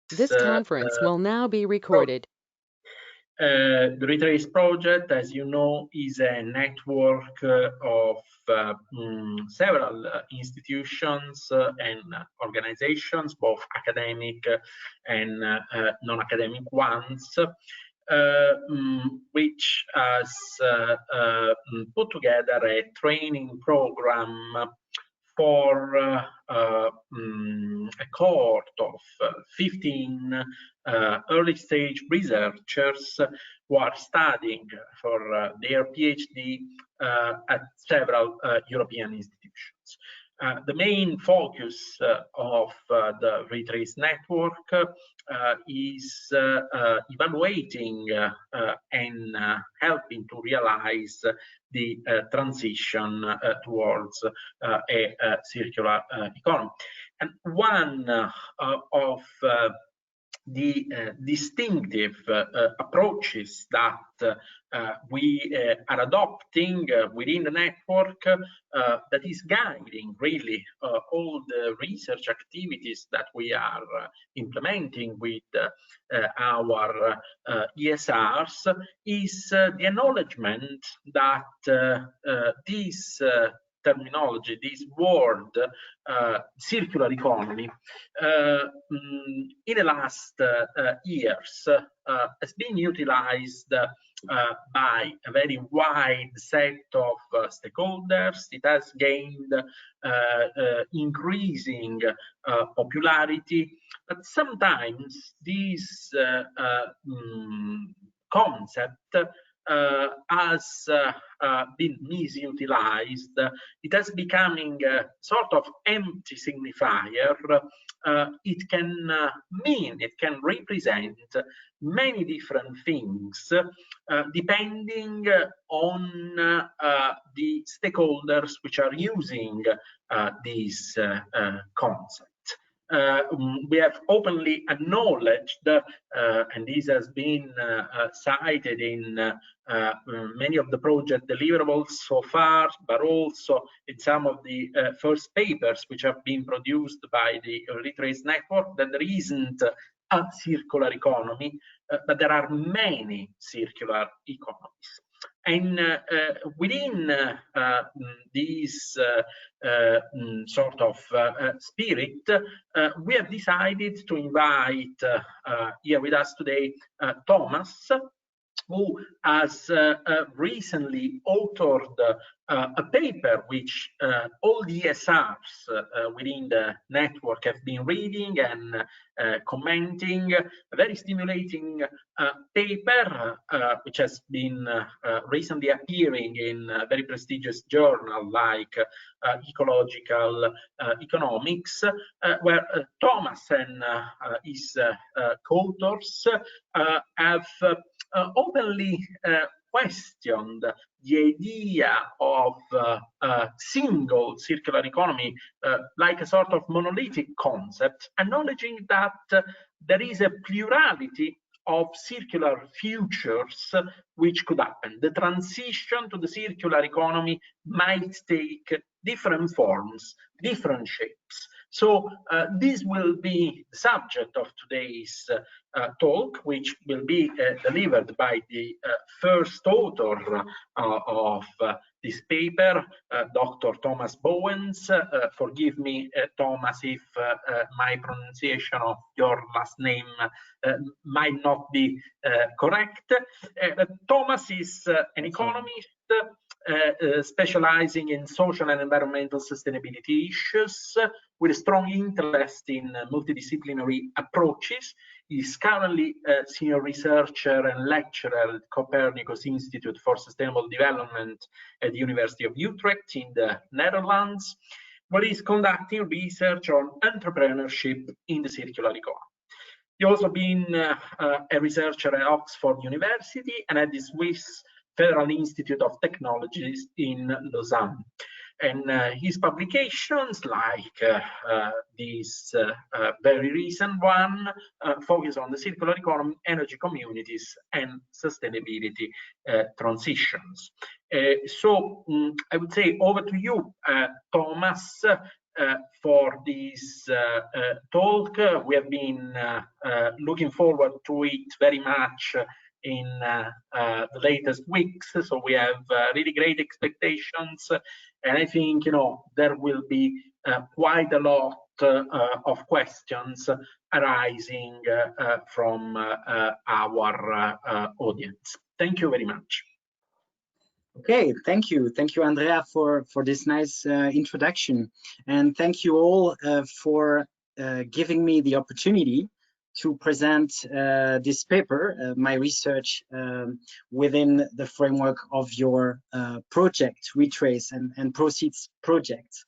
This conference will now be recorded. The Retrace project, as you know, is a network of several institutions and organizations, both academic and non-academic ones, which has put together a training program for a cohort of 15 early stage researchers who are studying for their PhD at several European institutions. The main focus of the Retrace network is evaluating and helping to realize the transition towards a circular economy. And one of the distinctive approaches that we are adopting within the network that is guiding really all the research activities that we are implementing with our ESRs is the acknowledgement that this terminology, this word, circular economy, in the last years has been utilized by a very wide set of stakeholders. It has gained increasing popularity, but sometimes this concept has been misutilized. It has becoming a sort of empty signifier. It can mean, it can represent many different things depending on the stakeholders which are using this concept. We have openly acknowledged, and this has been cited in many of the project deliverables so far, but also in some of the first papers which have been produced by the Retrace network, that there isn't a circular economy, but there are many circular economies. And within this sort of spirit, we have decided to invite here with us today Thomas, who has recently authored a paper which all the ESRs within the network have been reading and commenting, a very stimulating paper which has been recently appearing in a very prestigious journal like Ecological Economics, where Thomas and his co-authors have openly questioned the idea of a single circular economy like a sort of monolithic concept, acknowledging that there is a plurality of circular futures which could happen. The transition to the circular economy might take different forms, different shapes. So this will be the subject of today's talk, which will be delivered by the first author of this paper, Dr. Thomas Bauwens. Forgive me, Thomas, if my pronunciation of your last name might not be correct. Thomas is an economist specializing in social and environmental sustainability issues with a strong interest in multidisciplinary approaches. He is currently a senior researcher and lecturer at Copernicus Institute for Sustainable Development at the University of Utrecht in the Netherlands, where he is conducting research on entrepreneurship in the circular economy. He also been a researcher at Oxford University and at the Swiss Federal Institute of Technologies in Lausanne. And his publications, like this very recent one, focus on the circular economy, energy communities, and sustainability transitions. So I would say over to you, Thomas. for this talk. We have been looking forward to it very much in the latest weeks. So we have really great expectations, and I think there will be quite a lot of questions arising from our audience. Thank you very much. Okay, thank you, Andrea, for this nice introduction, and thank you all for giving me the opportunity to present this paper, my research within the framework of your project, Retrace and Proceeds project.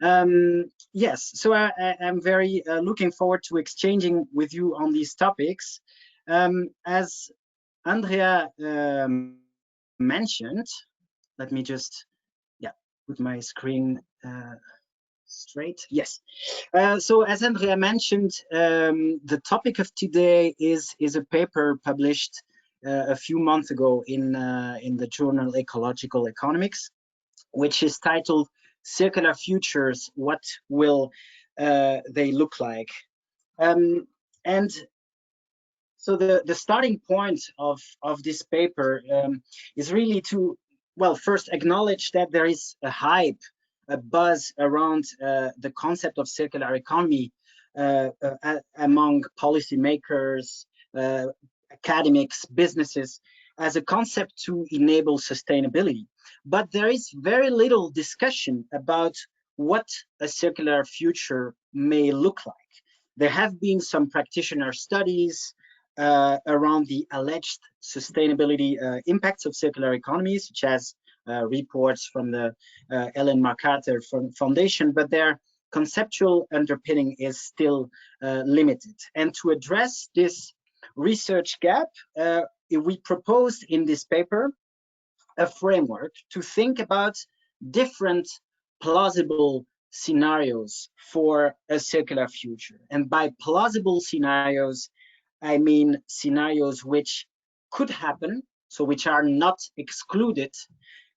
Yes, so I'm very looking forward to exchanging with you on these topics. As Andrea mentioned, let me just put my screen straight. Yes. So as Andrea mentioned, the topic of today is a paper published a few months ago in the journal Ecological Economics, which is titled "Circular Futures: What Will They Look Like?" And so the starting point of this paper is really to, well, first acknowledge that there is a hype, a buzz around the concept of circular economy among policymakers, academics, businesses, as a concept to enable sustainability. But there is very little discussion about what a circular future may look like. There have been some practitioner studies around the alleged sustainability impacts of circular economies, such as reports from the Ellen MacArthur Foundation, but their conceptual underpinning is still limited. And to address this research gap, we proposed in this paper a framework to think about different plausible scenarios for a circular future. And by plausible scenarios, I mean scenarios which could happen, so which are not excluded,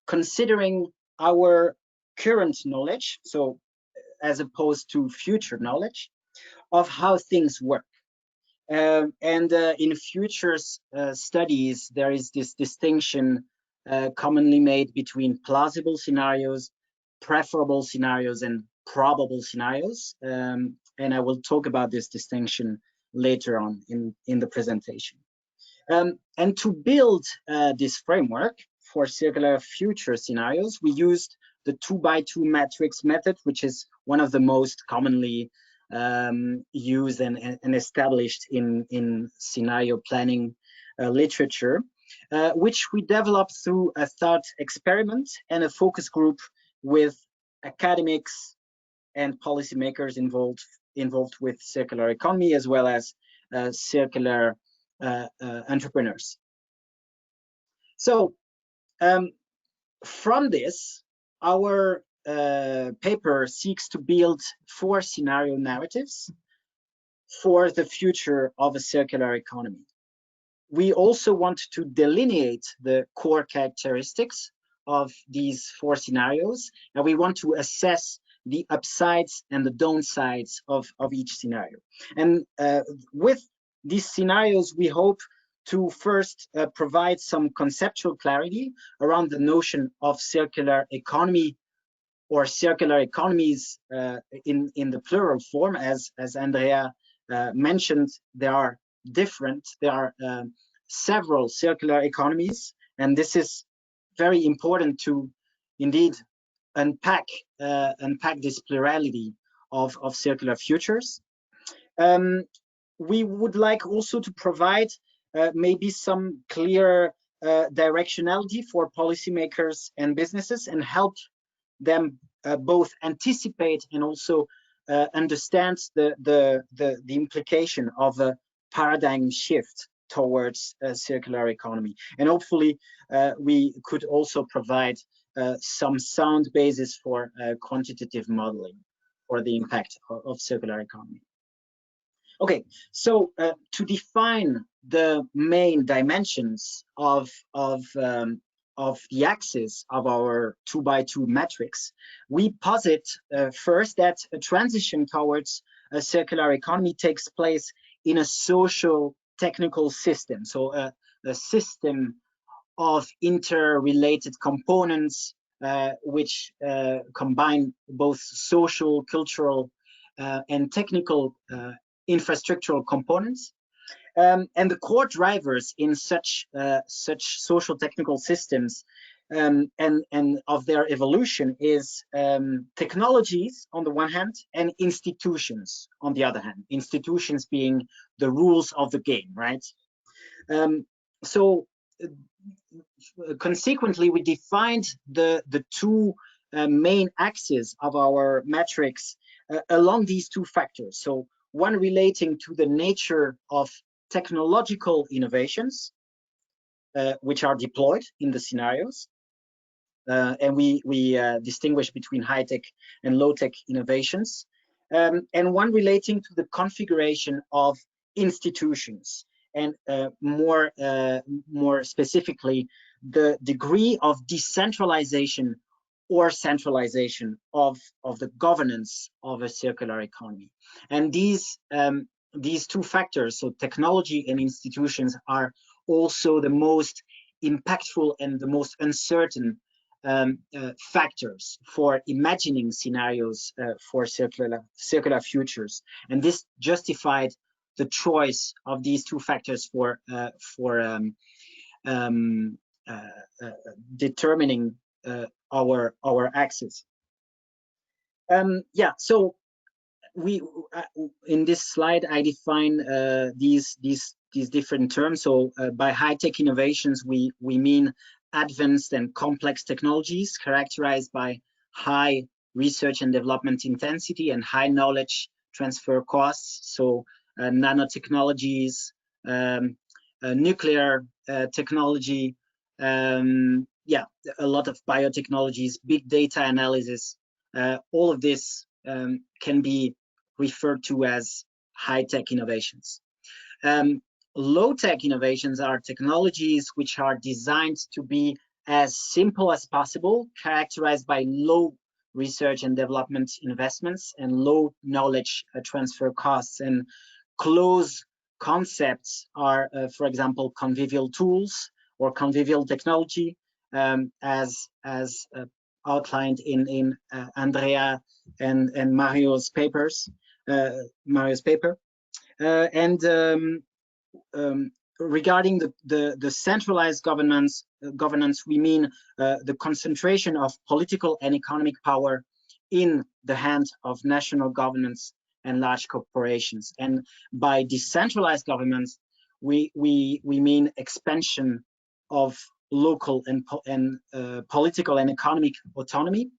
considering our current knowledge, so as opposed to future knowledge, of how things work. And in futures studies, there is this distinction commonly made between plausible scenarios, preferable scenarios, and probable scenarios. And I will talk about this distinction later on in the presentation. And to build this framework for circular future scenarios, we used the 2x2 matrix method, which is one of the most commonly used and established in scenario planning literature, which we developed through a thought experiment and a focus group with academics and policymakers involved with circular economy, as well as circular entrepreneurs. So from this, our paper seeks to build 4 scenario narratives for the future of a circular economy. We also want to delineate the core characteristics of these 4 scenarios, and we want to assess the upsides and the downsides of each scenario. And with these scenarios, we hope to first provide some conceptual clarity around the notion of circular economy or circular economies in the plural form. As Andrea mentioned, there are several circular economies, and this is very important to indeed unpack this plurality of circular futures. We would like also to provide maybe some clear directionality for policymakers and businesses, and help them both anticipate and also understand the implication of a paradigm shift towards a circular economy. And hopefully we could also provide some sound basis for quantitative modeling for the impact of circular economy. Okay, so to define the main dimensions of the axis of our 2x2 matrix, we posit first that a transition towards a circular economy takes place in a social technical system. So a system of interrelated components which combine both social, cultural, and technical infrastructural components. And the core drivers in such social technical systems and of their evolution is technologies on the one hand and institutions on the other hand. Institutions being the rules of the game, right? So consequently, we defined the two main axes of our matrix along these two factors. So one relating to the nature of technological innovations which are deployed in the scenarios. And we distinguish between high-tech and low-tech innovations. And one relating to the configuration of institutions, and more specifically, the degree of decentralization or centralization of the governance of a circular economy. And these two factors, so technology and institutions, are also the most impactful and the most uncertain factors for imagining scenarios for circular futures. And this justified the choice of these two factors for determining our axis. Yeah, so we in this slide I define these different terms. So by high-tech innovations we mean advanced and complex technologies characterized by high research and development intensity and high knowledge transfer costs. So nanotechnologies, nuclear technology, yeah, a lot of biotechnologies, big data analysis, all of this can be referred to as high-tech innovations. Low-tech innovations are technologies which are designed to be as simple as possible, characterized by low research and development investments and low knowledge transfer costs. And close concepts are, for example, convivial tools or convivial technology, as outlined in Andrea and Mario's papers, Mario's paper. Regarding the centralized governance, we mean the concentration of political and economic power in the hands of national governments and large corporations. And by decentralized governments, we mean expansion of local and political and economic autonomy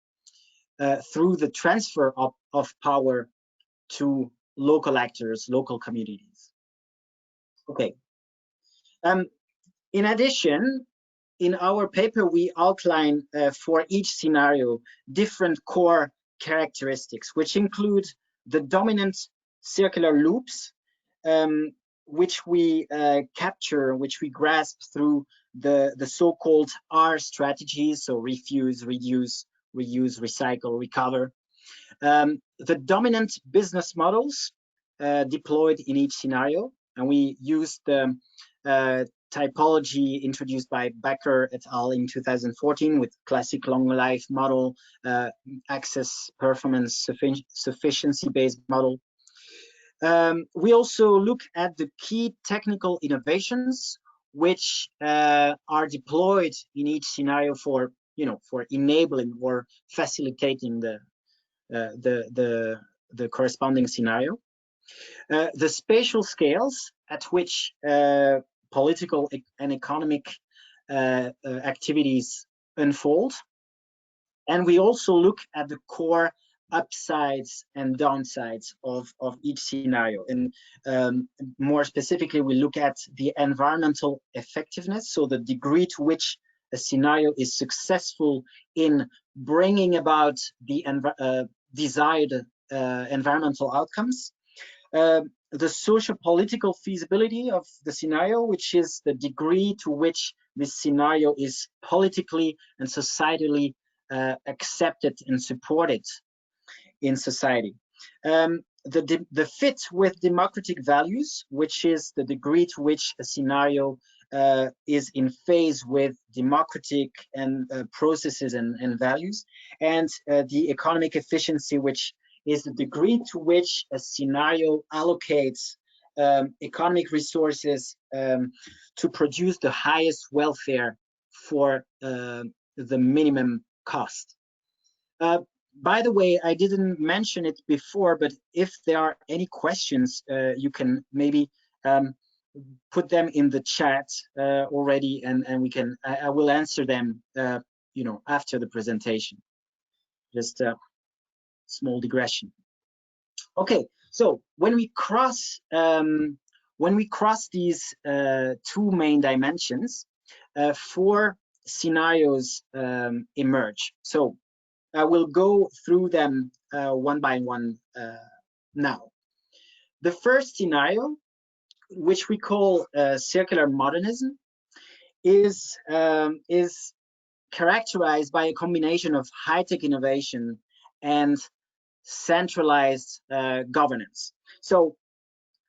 through the transfer of power to local actors, local communities. Okay. In addition, in our paper, we outline for each scenario different core characteristics, which include the dominant circular loops, which we capture, which we grasp through the so-called R strategies, so refuse, reduce, reuse, recycle, recover. The dominant business models deployed in each scenario, and we used the typology introduced by Becker et al. In 2014 with classic long life model, access, performance, sufficiency-based model. We also look at the key technical innovations which are deployed in each scenario for enabling or facilitating the corresponding scenario. The spatial scales at which political and economic activities unfold. And we also look at the core upsides and downsides of each scenario. And more specifically, we look at the environmental effectiveness, so the degree to which a scenario is successful in bringing about the desired environmental outcomes. The socio-political feasibility of the scenario, which is the degree to which this scenario is politically and societally accepted and supported in society. The fit with democratic values, which is the degree to which a scenario is in phase with democratic and processes and values, and the economic efficiency, which is the degree to which a scenario allocates economic resources to produce the highest welfare for the minimum cost. By the way, I didn't mention it before, but if there are any questions, you can maybe put them in the chat already, and I will answer them, you know, after the presentation. Just a small digression. Okay, so when we cross these two main dimensions, four scenarios emerge. So I will go through them one by one now. The first scenario, which we call circular modernism, is characterized by a combination of high-tech innovation and centralized governance. So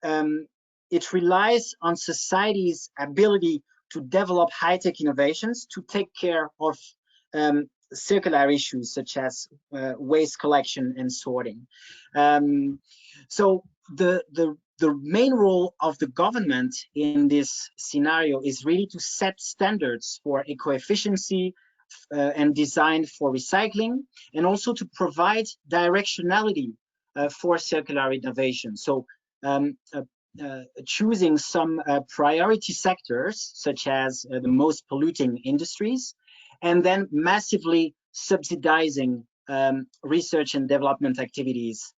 it relies on society's ability to develop high-tech innovations to take care of circular issues such as waste collection and sorting. So the main role of the government in this scenario is really to set standards for eco-efficiency and design for recycling, and also to provide directionality for circular innovation. So choosing some priority sectors, such as the most polluting industries, and then massively subsidizing research and development activities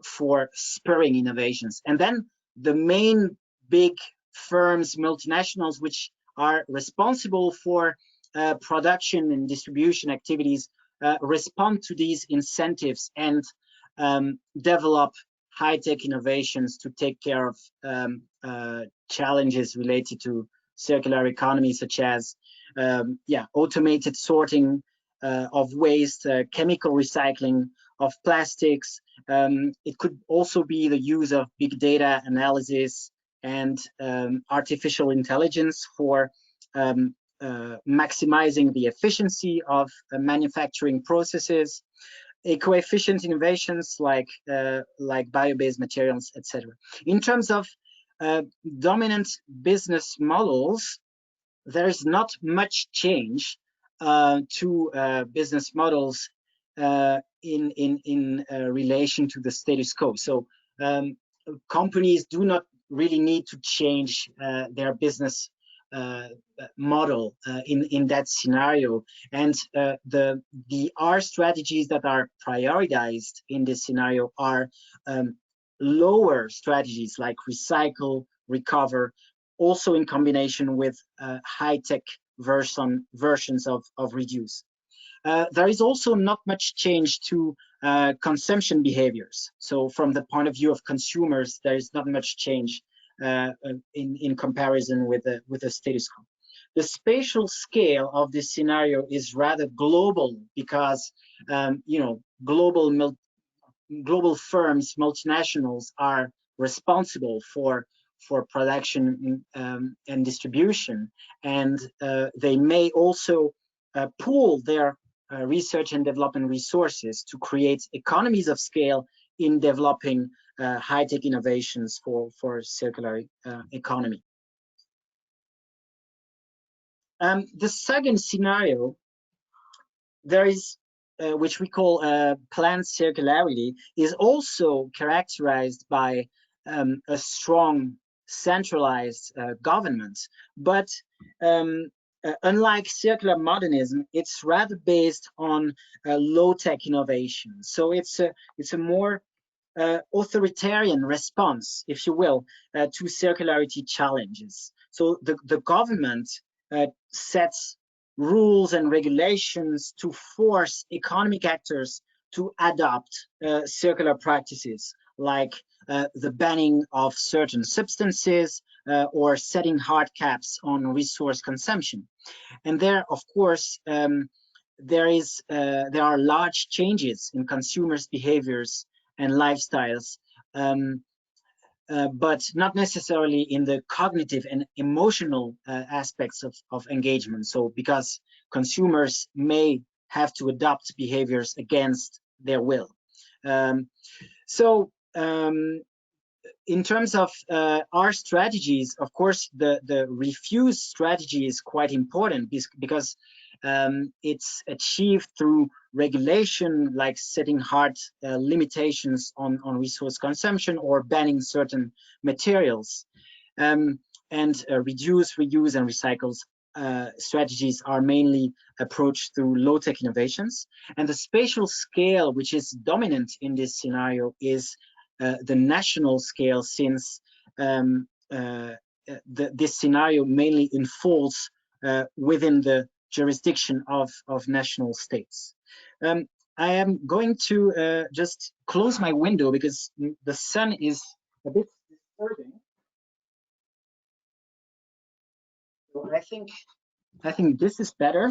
for spurring innovations. And then the main big firms, multinationals, which are responsible for production and distribution activities, respond to these incentives and develop high-tech innovations to take care of challenges related to circular economy, such as automated sorting of waste, chemical recycling of plastics. It could also be the use of big data analysis and artificial intelligence for maximizing the efficiency of manufacturing processes, eco-efficient innovations like bio-based materials, etc. In terms of dominant business models, there is not much change to business models in relation to the status quo. So companies do not really need to change their business model in that scenario, and the R strategies that are prioritized in this scenario are lower strategies like recycle, recover, also in combination with high-tech versions of reduce. There is also not much change to consumption behaviors. So from the point of view of consumers, there is not much change in comparison with the status quo. The spatial scale of this scenario is rather global because you know, global firms, multinationals, are responsible for production and distribution, and they may also pool their research and development resources to create economies of scale in developing high-tech innovations for circular economy. The second scenario, there is which we call planned circularity, is also characterized by a strong centralized government, but unlike circular modernism, it's rather based on low-tech innovation. So it's a more authoritarian response, if you will, to circularity challenges. So the government sets rules and regulations to force economic actors to adopt circular practices, like the banning of certain substances or setting hard caps on resource consumption. And there, of course, there are large changes in consumers' behaviors and lifestyles, but not necessarily in the cognitive and emotional aspects of engagement. So because consumers may have to adopt behaviors against their will. In terms of our strategies, of course, the refuse strategy is quite important because it's achieved through regulation, like setting hard limitations on resource consumption or banning certain materials. And reduce, reuse, and recycle strategies are mainly approached through low-tech innovations. And the spatial scale, which is dominant in this scenario, is the national scale, since this scenario mainly unfolds within the jurisdiction of national states. I am going to just close my window because the sun is a bit disturbing. So I think this is better.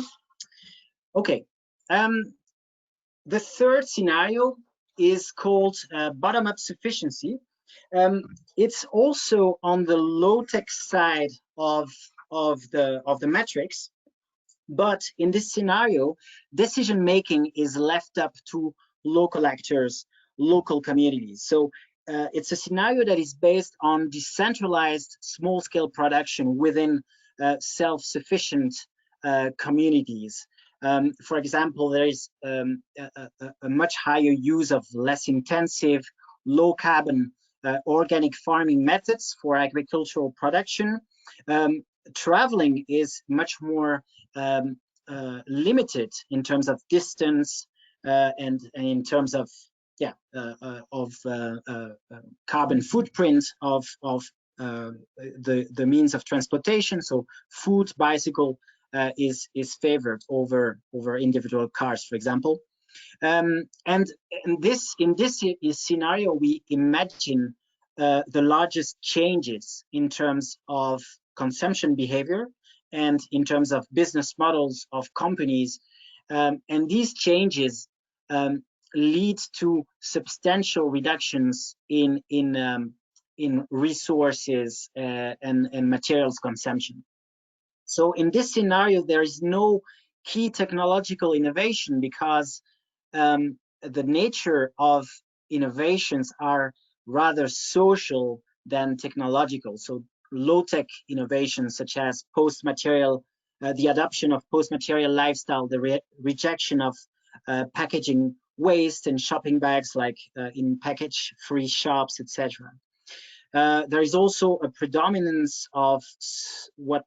Okay. The third scenario is called bottom-up sufficiency. It's also on the low-tech side of the metrics, but in this scenario, decision-making is left up to local actors, local communities. So it's a scenario that is based on decentralized small-scale production within self-sufficient communities. For example, there is a much higher use of less intensive, low carbon organic farming methods for agricultural production. Traveling is much more limited in terms of distance and in terms of carbon footprint of the means of transportation. So foot, bicycle is favored over individual cars, for example. And in this scenario, we imagine the largest changes in terms of consumption behavior and in terms of business models of companies. And these changes lead to substantial reductions in resources and materials consumption. So in this scenario, there is no key technological innovation because the nature of innovations are rather social than technological. So low-tech innovations such as post-material, the adoption of post-material lifestyle, the rejection of packaging waste and shopping bags like in package-free shops, etc. There is also a predominance of what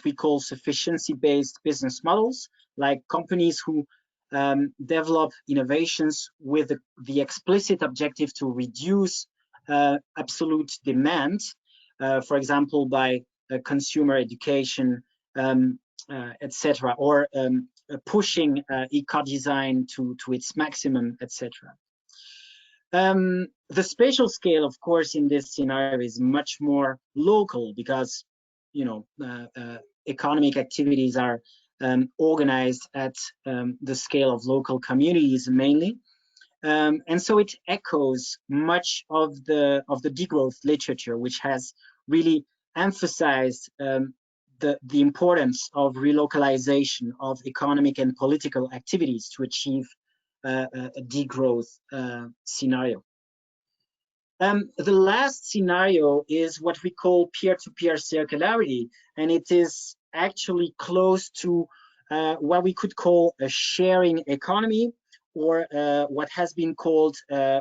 we call sufficiency-based business models, like companies who develop innovations with the explicit objective to reduce absolute demand, for example, by consumer education, etc., or pushing eco-design to its maximum, etc. The spatial scale, of course, in this scenario is much more local because, you know, economic activities are organized at the scale of local communities mainly, and so it echoes much of the degrowth literature, which has really emphasized the importance of relocalization of economic and political activities to achieve a degrowth scenario. The last scenario is what we call peer-to-peer circularity, and it is actually close to what we could call a sharing economy, or what has been called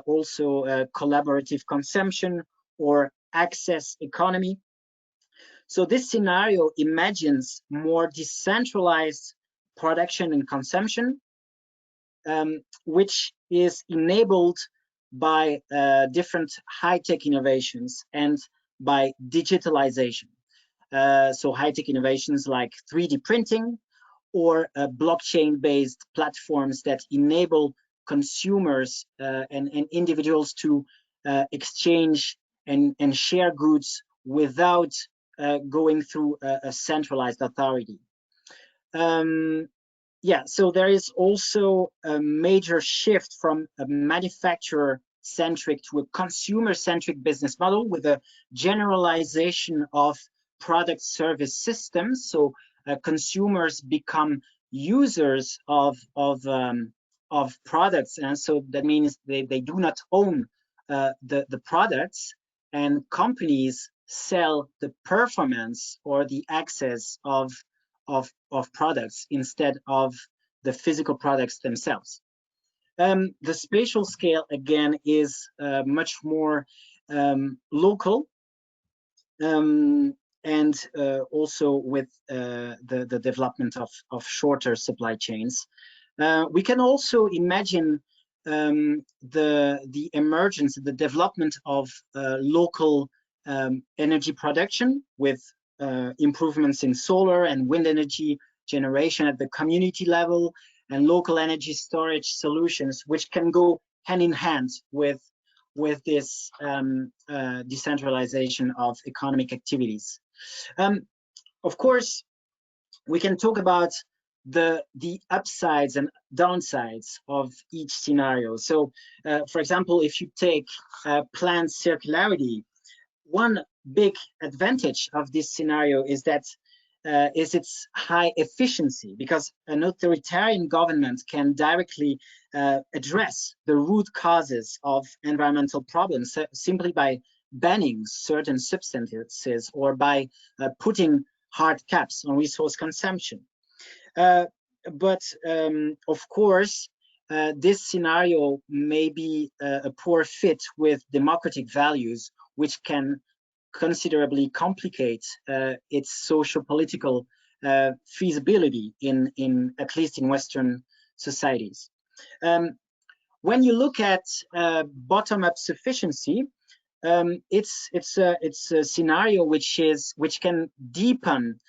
also collaborative consumption or access economy. So this scenario imagines more decentralized production and consumption, which is enabled by different high-tech innovations and by digitalization. So high-tech innovations like 3D printing or blockchain-based platforms that enable consumers and individuals to exchange and share goods without going through a centralized authority. Yeah, so there is also a major shift from a manufacturer-centric to a consumer-centric business model with a generalization of product service systems. So consumers become users of products, and so that means they do not own the products, and companies sell the performance or the access of products instead of the physical products themselves. The spatial scale, again, is much more local, and also with the development of shorter supply chains. We can also imagine the emergence, the development of local energy production with improvements in solar and wind energy generation at the community level, and local energy storage solutions, which can go hand in hand with this decentralization of economic activities. Of course, we can talk about the upsides and downsides of each scenario. So, for example, if you take planned circularity, one big advantage of this scenario is that is its high efficiency, because an authoritarian government can directly address the root causes of environmental problems simply by banning certain substances or by putting hard caps on resource consumption. But of course, this scenario may be a poor fit with democratic values, which can considerably complicate its socio-political feasibility in at least in Western societies. When you look at bottom-up sufficiency, it's a scenario which can deepen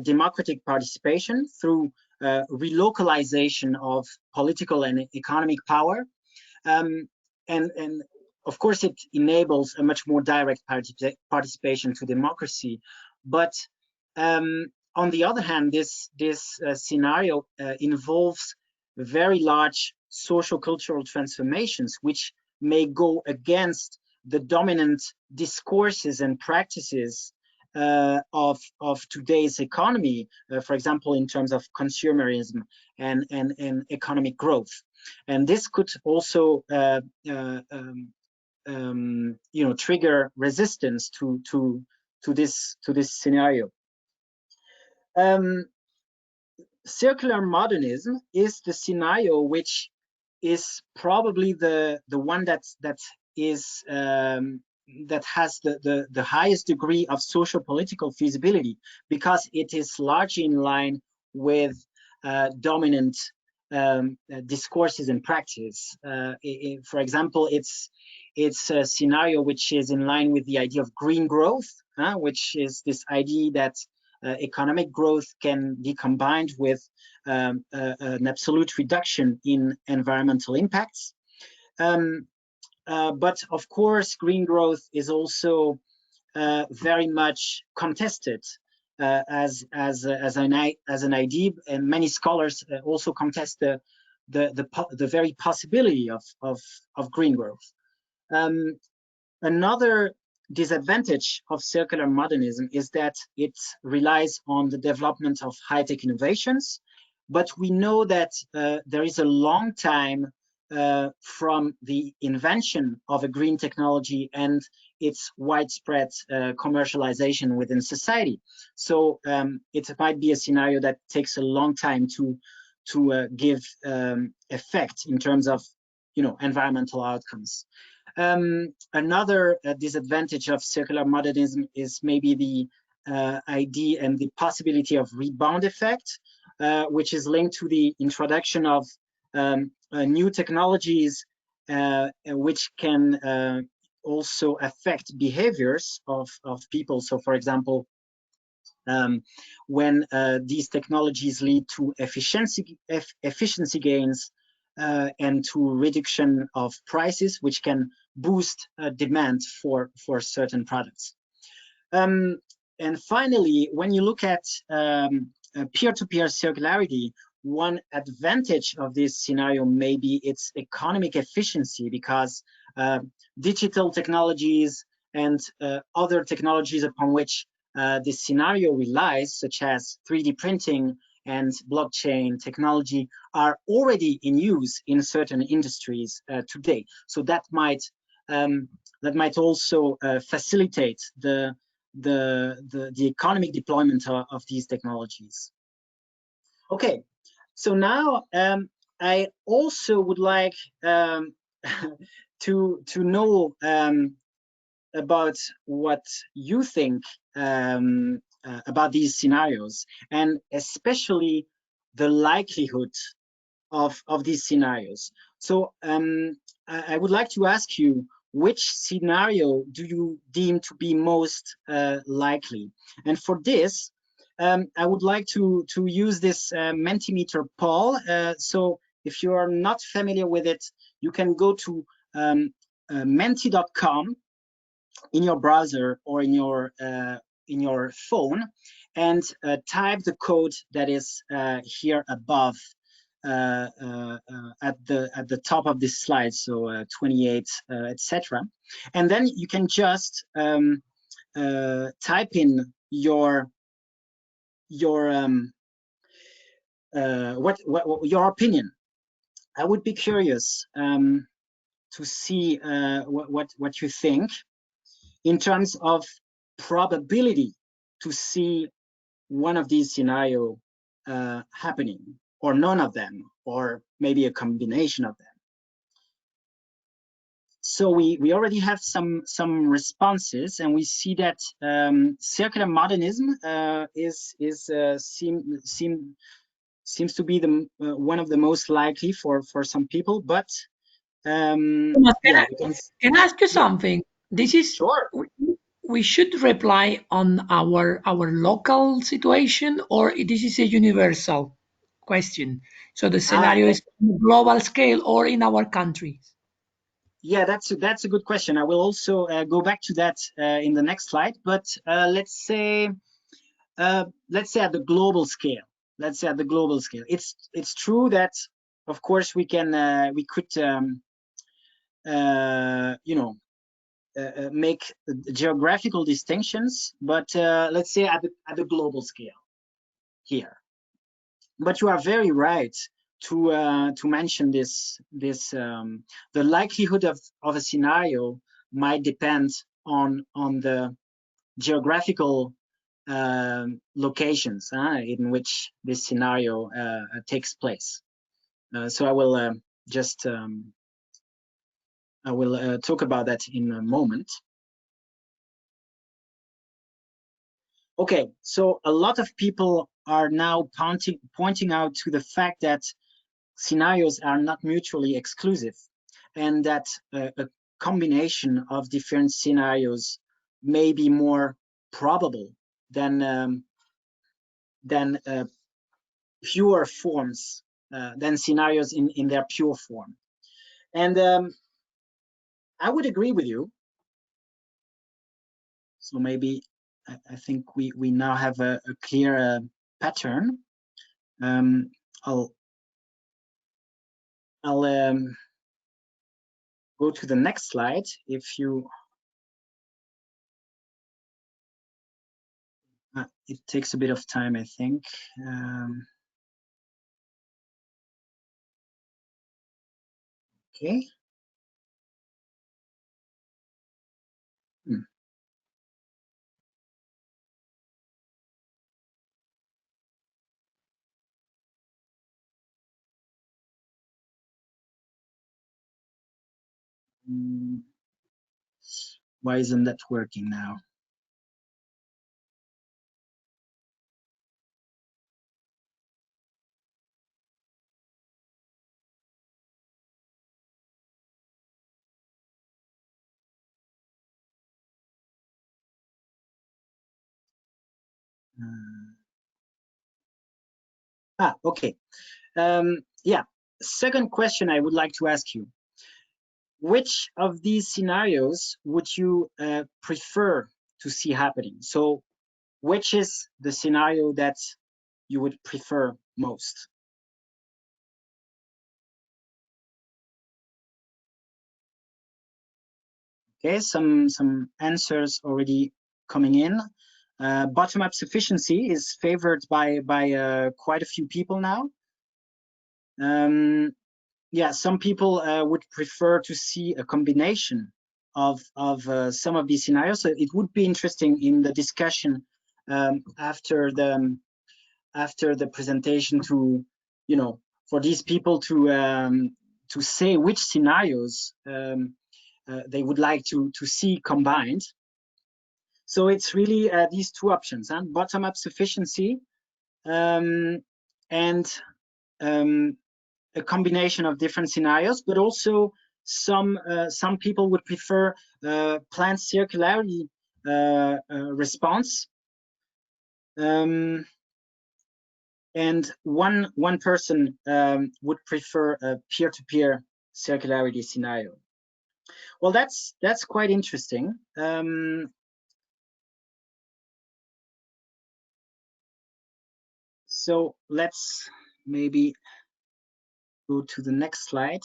democratic participation through relocalization of political and economic power, and of course, it enables a much more direct participation to democracy. But on the other hand, this scenario involves very large social cultural transformations, which may go against the dominant discourses and practices of today's economy, for example, in terms of consumerism and economic growth. And this could also trigger resistance to this scenario. Circular modernism is the scenario which is probably the one that has the highest degree of social political feasibility, because it is largely in line with dominant discourses and practice. For example, it's a scenario which is in line with the idea of green growth, which is this idea that economic growth can be combined with an absolute reduction in environmental impacts. But of course, green growth is also very much contested as an idea, and many scholars also contest the very possibility of green growth. Another disadvantage of circular modernism is that it relies on the development of high-tech innovations, but we know that there is a long time from the invention of a green technology and its widespread commercialization within society. So it might be a scenario that takes a long time to give effect in terms of environmental outcomes. Another disadvantage of circular modernism is maybe the idea and the possibility of rebound effect, which is linked to the introduction of new technologies, which can also affect behaviors of people. So, for example, when these technologies lead to efficiency gains and to reduction of prices, which can boost demand for certain products. And finally, when you look at peer-to-peer circularity, one advantage of this scenario may be its economic efficiency, because digital technologies and other technologies upon which this scenario relies, such as 3D printing and blockchain technology, are already in use in certain industries today. So that might also facilitate the economic deployment of these technologies. Okay, so now I also would like to know about what you think about these scenarios, and especially the likelihood of these scenarios. So I would like to ask you, which scenario do you deem to be most likely? And for this, I would like to use this Mentimeter poll. So if you are not familiar with it, you can go to menti.com in your browser or in your phone, and type the code that is here above at the top of this slide, so 28, etc. And then you can just type in your your opinion. I would be curious to see what you think in terms of probability to see one of these scenarios happening, or none of them, or maybe a combination of them. So we already have some responses, and we see that circular modernism seems to be the one of the most likely for some people. But Can I ask you something? This is sure. We should reply on our local situation, or this is a universal question? So the scenario is on a global scale or in our countries? Yeah, that's a good question. I will also go back to that in the next slide. But let's say at the global scale. Let's say at the global scale. It's true that, of course, we could make geographical distinctions, but let's say at the global scale here. But you are very right to mention this. The likelihood of a scenario might depend on the geographical locations in which this scenario takes place. So I will talk about that in a moment. Okay, so a lot of people are now pointing out to the fact that scenarios are not mutually exclusive, and that a combination of different scenarios may be more probable than pure forms, than scenarios in their pure form. And I would agree with you. So maybe I think we now have a clear pattern. I'll go to the next slide. If you, it takes a bit of time, I think. Okay. Why isn't that working now? Okay. Yeah. Second question I would like to ask you: which of these scenarios would you prefer to see happening? So, which is the scenario that you would prefer most? Okay, some answers already coming in. Bottom-up sufficiency is favored by quite a few people now. Yeah, some people would prefer to see a combination of some of these scenarios. So it would be interesting in the discussion after the presentation to, you know, for these people to say which scenarios they would like to see combined. So it's really these two options, huh? Bottom-up sufficiency and a combination of different scenarios, but also some people would prefer planned circularity response. And one person would prefer a peer-to-peer circularity scenario. Well, that's quite interesting. So let's maybe go to the next slide.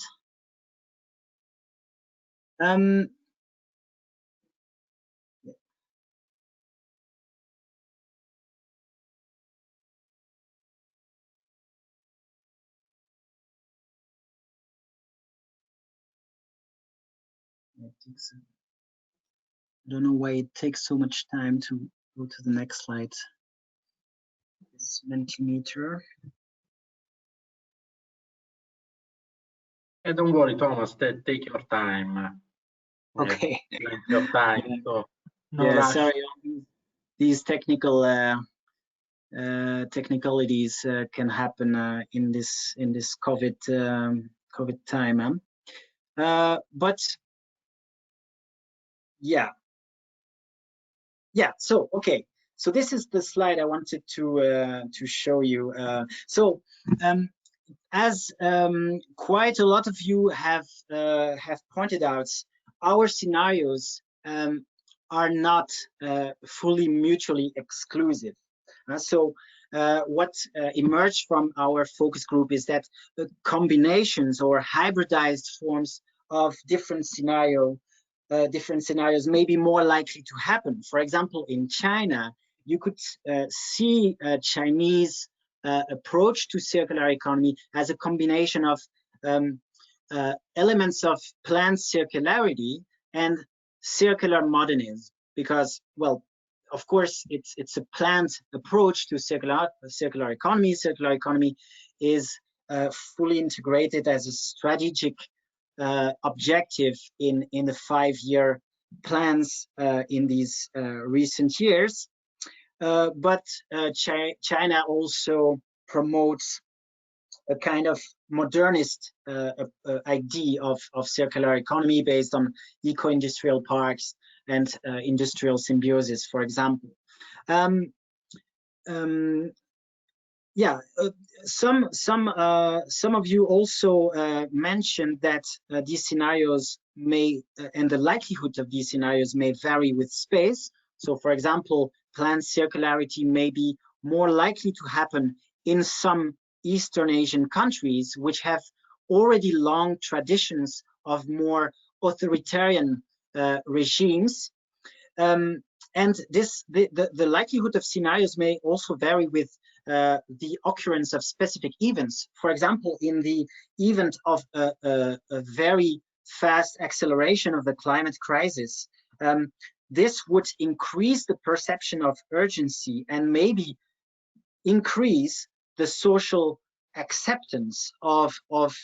I don't know why it takes so much time to go to the next slide. This Mentimeter. And don't worry, Thomas, take your time. Okay. Plenty of time, yeah. So no yeah, rush. Sorry, these technical technicalities can happen in this COVID time. But yeah. So okay. So this is the slide I wanted to show you. As quite a lot of you have pointed out, our scenarios are not fully mutually exclusive. So what emerged from our focus group is that combinations or hybridized forms of different scenarios may be more likely to happen. For example, in China, you could see a Chinese approach to circular economy as a combination of elements of planned circularity and circular modernism, because, well, of course, it's a planned approach to circular economy. Circular economy is fully integrated as a strategic objective in the 5-year plans in these recent years. But China also promotes a kind of modernist idea of circular economy based on eco-industrial parks and industrial symbiosis, for example. Yeah, some of you also mentioned that these scenarios may and the likelihood of these scenarios may vary with space. So, for example, planned circularity may be more likely to happen in some Eastern Asian countries, which have already long traditions of more authoritarian regimes. And the likelihood of scenarios may also vary with the occurrence of specific events. For example, in the event of a very fast acceleration of the climate crisis, this would increase the perception of urgency and maybe increase the social acceptance of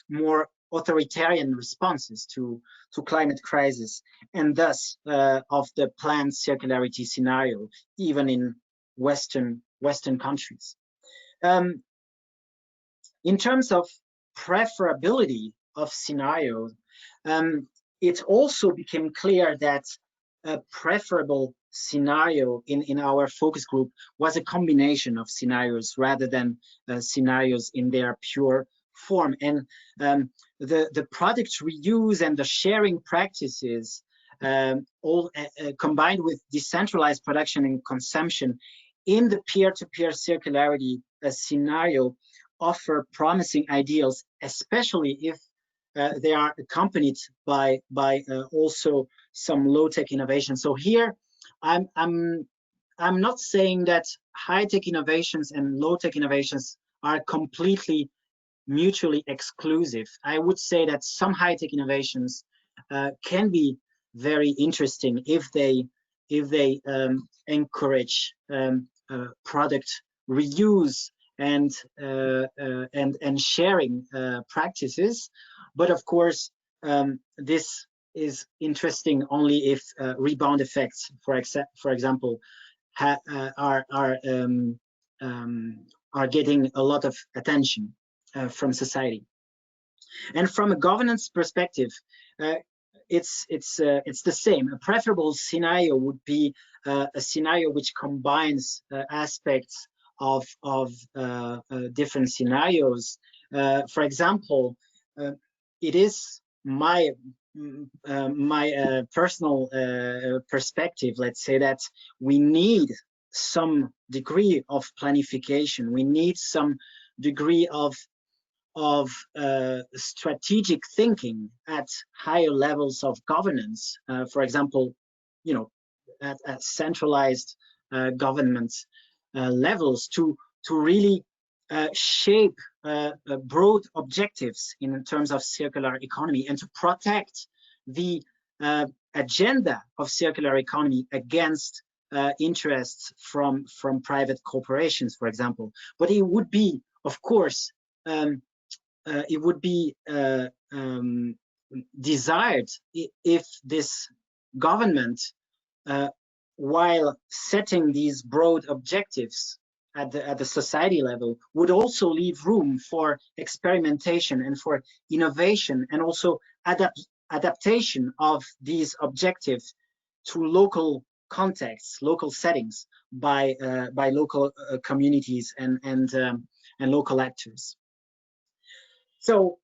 more authoritarian responses to climate crisis, and thus of the planned circularity scenario, even in Western countries. In terms of preferability of scenarios, it also became clear that a preferable scenario in our focus group was a combination of scenarios rather than scenarios in their pure form. And the product reuse and the sharing practices all combined with decentralized production and consumption in the peer-to-peer circularity scenario offer promising ideals, especially if they are accompanied by also some low-tech innovation. So here, I'm not saying that high-tech innovations and low-tech innovations are completely mutually exclusive. I would say that some high-tech innovations can be very interesting if they encourage product reuse and sharing practices. But of course, this is interesting only if rebound effects, for example, are getting a lot of attention from society. And from a governance perspective, it's the same. A preferable scenario would be a scenario which combines aspects of different scenarios. For example, it is my personal perspective, let's say, that we need some degree of planification. We need some degree of strategic thinking at higher levels of governance. For example, at centralized government levels to really shape broad objectives in terms of circular economy and to protect the agenda of circular economy against interests from private corporations, for example. But it would be, of course, it would be desired if this government, while setting these broad objectives at the society level, would also leave room for experimentation and for innovation, and also adaptation of these objectives to local contexts, local settings, by local communities and local actors. So,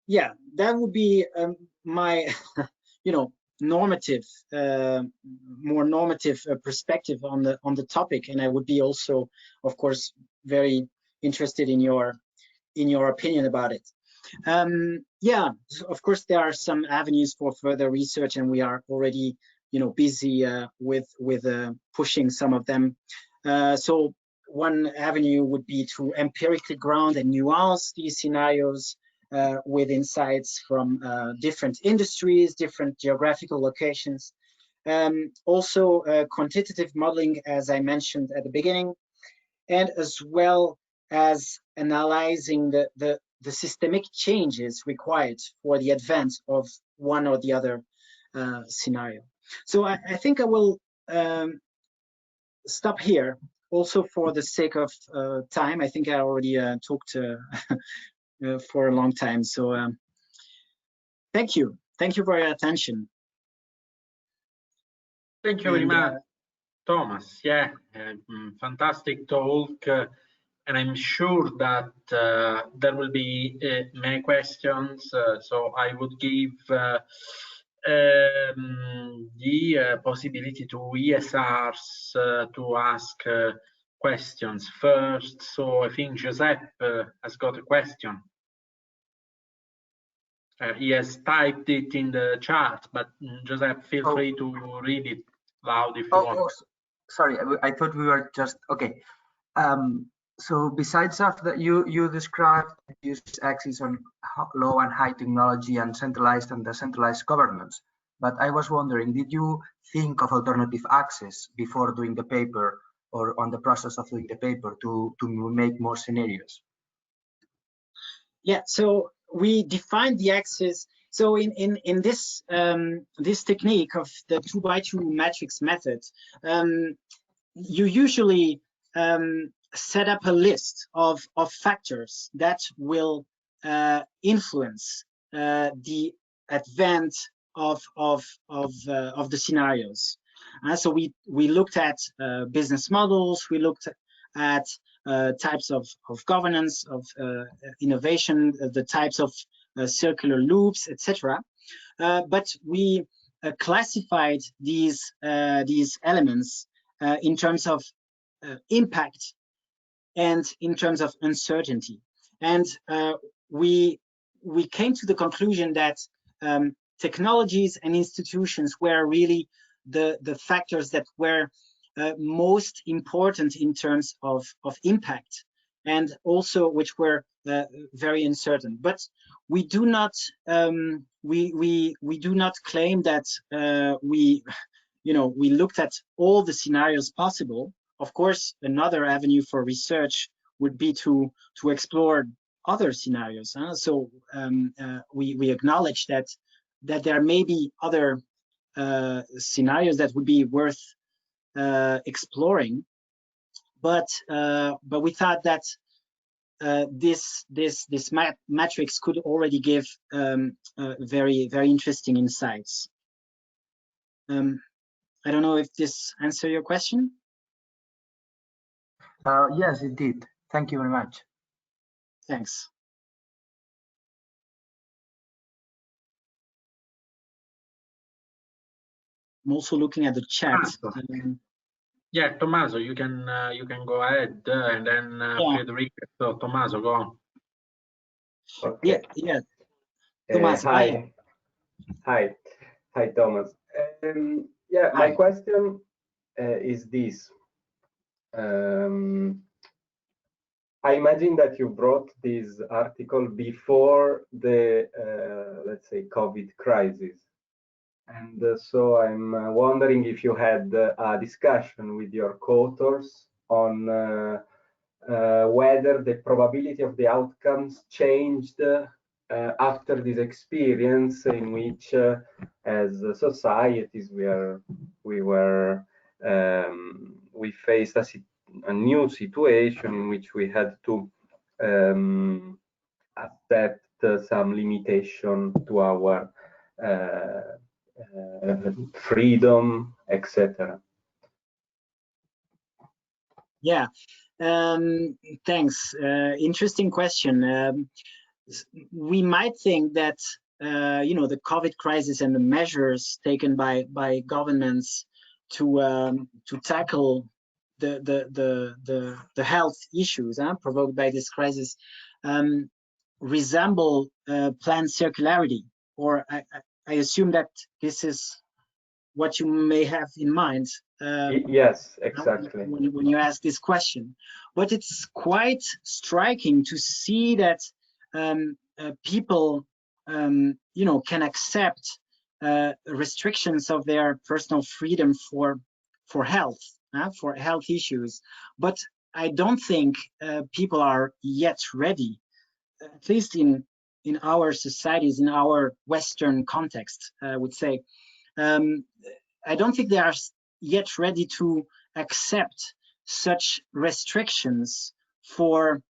yeah, that would be my, normative, more normative perspective on the topic, and I would be also, of course, very interested in your opinion about it. Yeah, of course, there are some avenues for further research, and we are already, busy with pushing some of them. So one avenue would be to empirically ground and nuance these scenarios with insights from different industries, different geographical locations. Also quantitative modeling, as I mentioned at the beginning, and as well as analyzing the systemic changes required for the advance of one or the other scenario. So I think I will stop here, also for the sake of time. I think I already talked for a long time. So thank you for your attention. Thank you very much, Thomas. Yeah, fantastic talk, and I'm sure that there will be many questions. So I would give the possibility to ESRs to ask questions first. So I think Giuseppe has got a question. He has typed it in the chat, but Giuseppe, feel free to read it loud if you want. Sorry, I thought we were just okay. So besides of that, you described use axis on low and high technology and centralized and decentralized governance. But I was wondering, did you think of alternative axes before doing the paper or on the process of doing the paper to make more scenarios? Yeah, so we defined the axis. So in this this technique of the 2x2 matrix method, you usually set up a list of factors that will influence the advance of the scenarios. So we looked at business models, we looked at types of governance, of innovation, the types of circular loops, etc. But we classified these elements in terms of impact and in terms of uncertainty. And we came to the conclusion that technologies and institutions were really the factors that were most important in terms of impact, and also which were very uncertain. But we do not we do not claim that we looked at all the scenarios possible. Of course, another avenue for research would be to explore other scenarios. So we acknowledge that there may be other scenarios that would be worth exploring, but we thought that this matrix could already give very interesting insights. I don't know if this answers your question. Yes, it did. Thank you very much. Thanks. I'm also looking at the chat. Yeah, Tommaso, you can go ahead, and then Federico. So Tommaso, go on. Okay. Yeah. Tommaso, hi, Thomas. Yeah, my question is this. I imagine that you brought this article before the, let's say, COVID crisis. And so I'm wondering if you had a discussion with your co-authors on whether the probability of the outcomes changed after this experience, in which, as societies, we faced a new situation in which we had to accept some limitation to our freedom, etc. Yeah, thanks. Interesting question. We might think that the COVID crisis and the measures taken by governments to tackle the health issues provoked by this crisis resemble planned circularity, or I assume that this is what you may have in mind. Yes, exactly. When you ask this question, but it's quite striking to see that people, can accept restrictions of their personal freedom for health issues, but I don't think people are yet ready, at least in our societies, in our Western context, I would say. I don't think they are yet ready to accept such restrictions for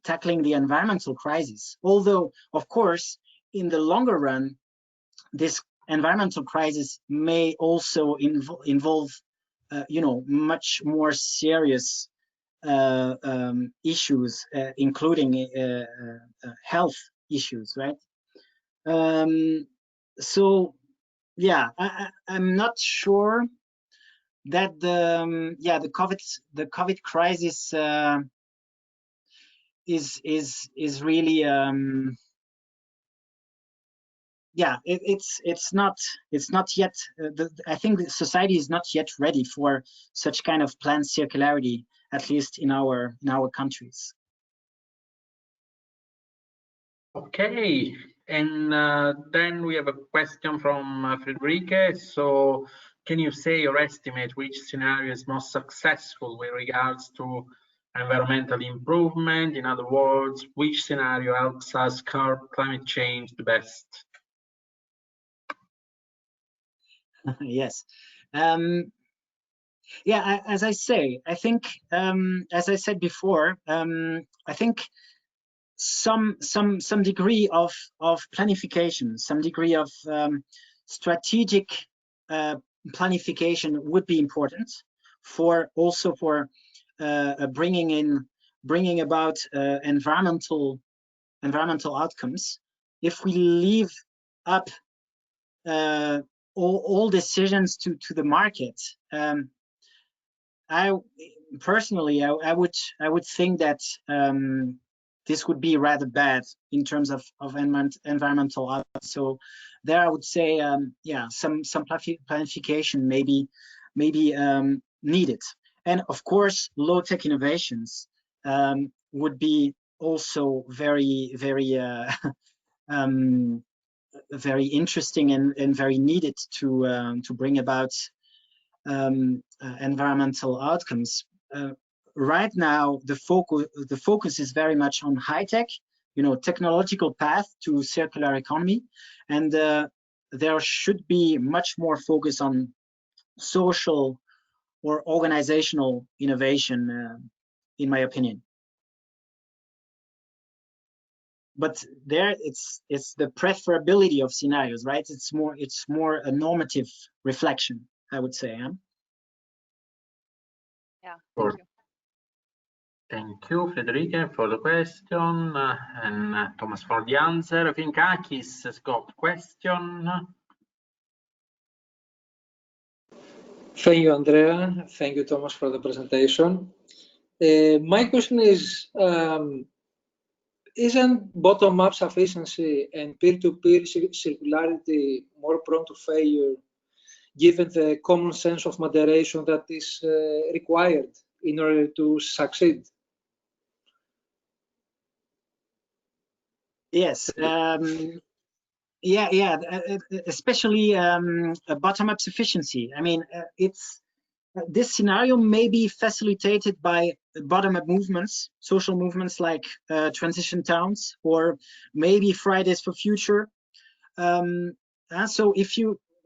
tackling the environmental crisis. Although, of course, in the longer run, this environmental crisis may also involve, much more serious issues, including health issues, right? So, yeah, I'm not sure that the COVID crisis is really it's not yet I think the society is not yet ready for such kind of planned circularity, at least in our countries. Okay, and then we have a question from Federica. So can you say or estimate which scenario is most successful with regards to environmental improvement? In other words, which scenario helps us curb climate change the best? Yes. Yeah, as I say, I think, as I said before, I think some degree of planification, some degree of strategic planification would be important for bringing about environmental outcomes. If we leave up all decisions to the market, personally, I would think that this would be rather bad in terms of environmental outcomes. So there, I would say, yeah, some planification maybe needed. And of course, low-tech innovations would be also very very interesting and very needed to bring about environmental outcomes. Right now, the focus is very much on high tech, technological path to circular economy, and there should be much more focus on social or organizational innovation, in my opinion. But there, it's the preferability of scenarios, right? It's more a normative reflection, I would say. Huh? Yeah. Thank you. Thank you, Federica, for the question, and Thomas for the answer. I think Akis has got a question. Thank you, Andrea. Thank you, Thomas, for the presentation. My question is, isn't bottom-up sufficiency and peer-to-peer circularity more prone to failure, given the common sense of moderation that is required in order to succeed? Yes, yeah, especially bottom-up sufficiency. I mean, this scenario may be facilitated by bottom-up movements, social movements like transition towns, or maybe Fridays for Future. So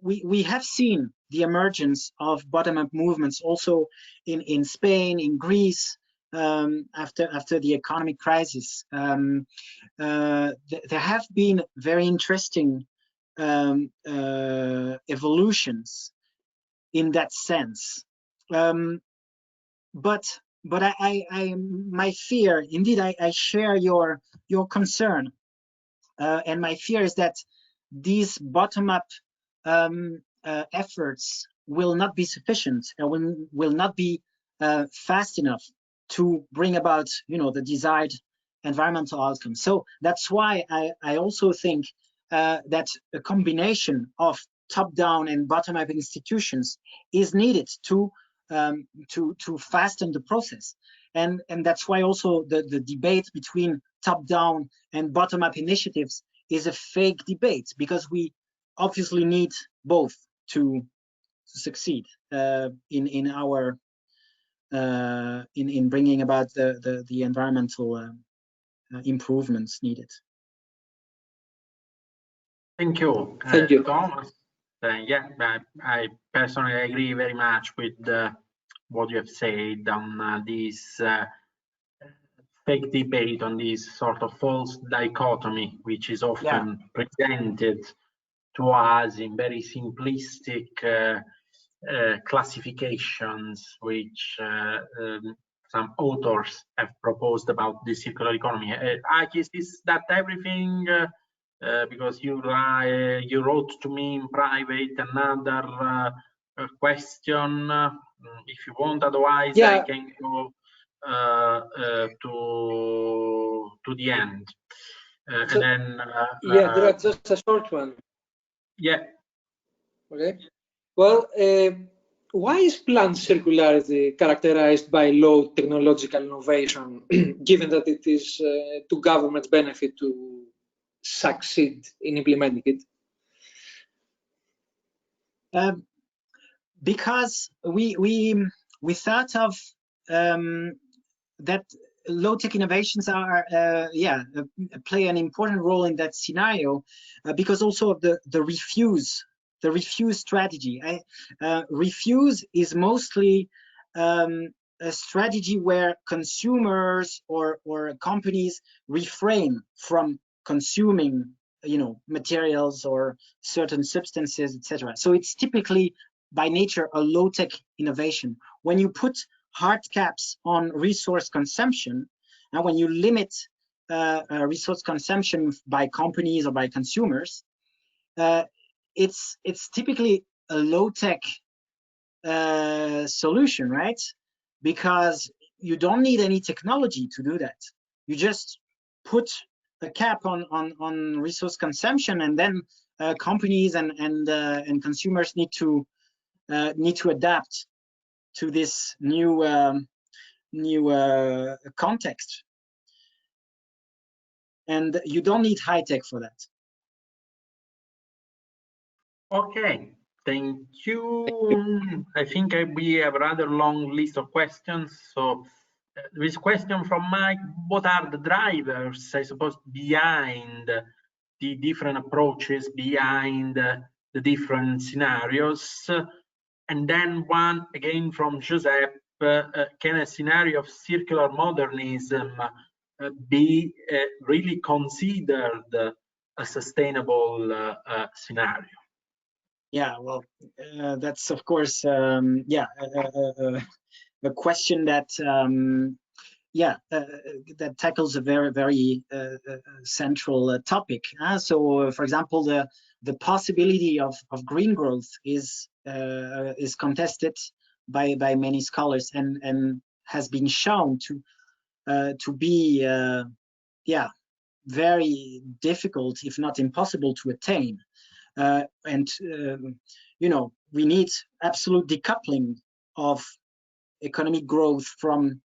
we have seen the emergence of bottom-up movements also in Spain, in Greece, after the economic crisis. There have been very interesting evolutions in that sense. But my fear, indeed, I share your concern, and my fear is that these bottom-up efforts will not be sufficient, and will not be fast enough to bring about, the desired environmental outcomes. So that's why I also think that a combination of top-down and bottom-up institutions is needed to fasten the process, and that's why also the debate between top-down and bottom-up initiatives is a fake debate, because we obviously need both to succeed in our in bringing about the environmental improvements needed. Thank you. Thank you, Thomas. Yeah, I personally agree very much with what you have said on this fake debate, on this sort of false dichotomy, which is often presented to us in very simplistic classifications, which some authors have proposed about the circular economy. Akis, is that everything? Because you wrote to me in private another question. If you want, otherwise I can go to the end. And then yeah, just a short one. Yeah. Okay. Well, why is planned circularity characterized by low technological innovation, given that it is to government's benefit to succeed in implementing it? Because we thought of that low-tech innovations are play an important role in that scenario, because also of the refuse strategy. Refuse is mostly a strategy where consumers or companies refrain from consuming materials or certain substances, etc. So it's typically by nature a low-tech innovation. When you put hard caps on resource consumption, and when you limit resource consumption by companies or by consumers, it's typically a low-tech solution, right? because you don't need any technology to do that. You just put a cap on resource consumption, and then companies and consumers need to adapt to this new context. And you don't need high tech for that. Okay, thank you. I think we have a rather long list of questions. So there is a question from Mike. What are the drivers, I suppose, behind the different approaches, behind the different scenarios? And then one again from Joseph, can a scenario of circular modernism be really considered a sustainable scenario? Yeah, well, that's of course, yeah, a question that, that tackles a very central topic. So, for example, the possibility of green growth is contested by many scholars and has been shown to be, very difficult, if not impossible, to attain. You know, we need absolute decoupling of economic growth from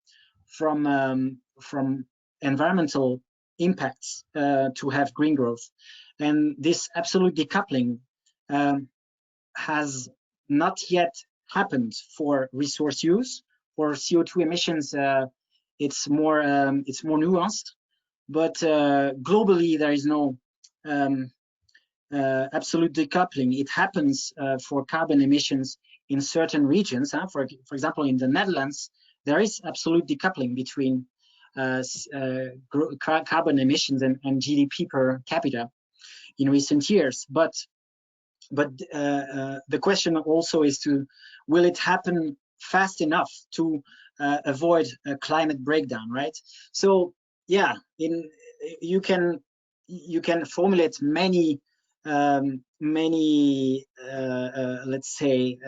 environmental impacts to have green growth. And this absolute decoupling has not yet happened for resource use. For CO2 emissions, it's more nuanced, but globally there is no absolute decoupling. It happens for carbon emissions in certain regions. For example, in the Netherlands, there is absolute decoupling between carbon emissions and GDP per capita in recent years. But the question also is will it happen fast enough to avoid a climate breakdown, right? So yeah, you can formulate many let's say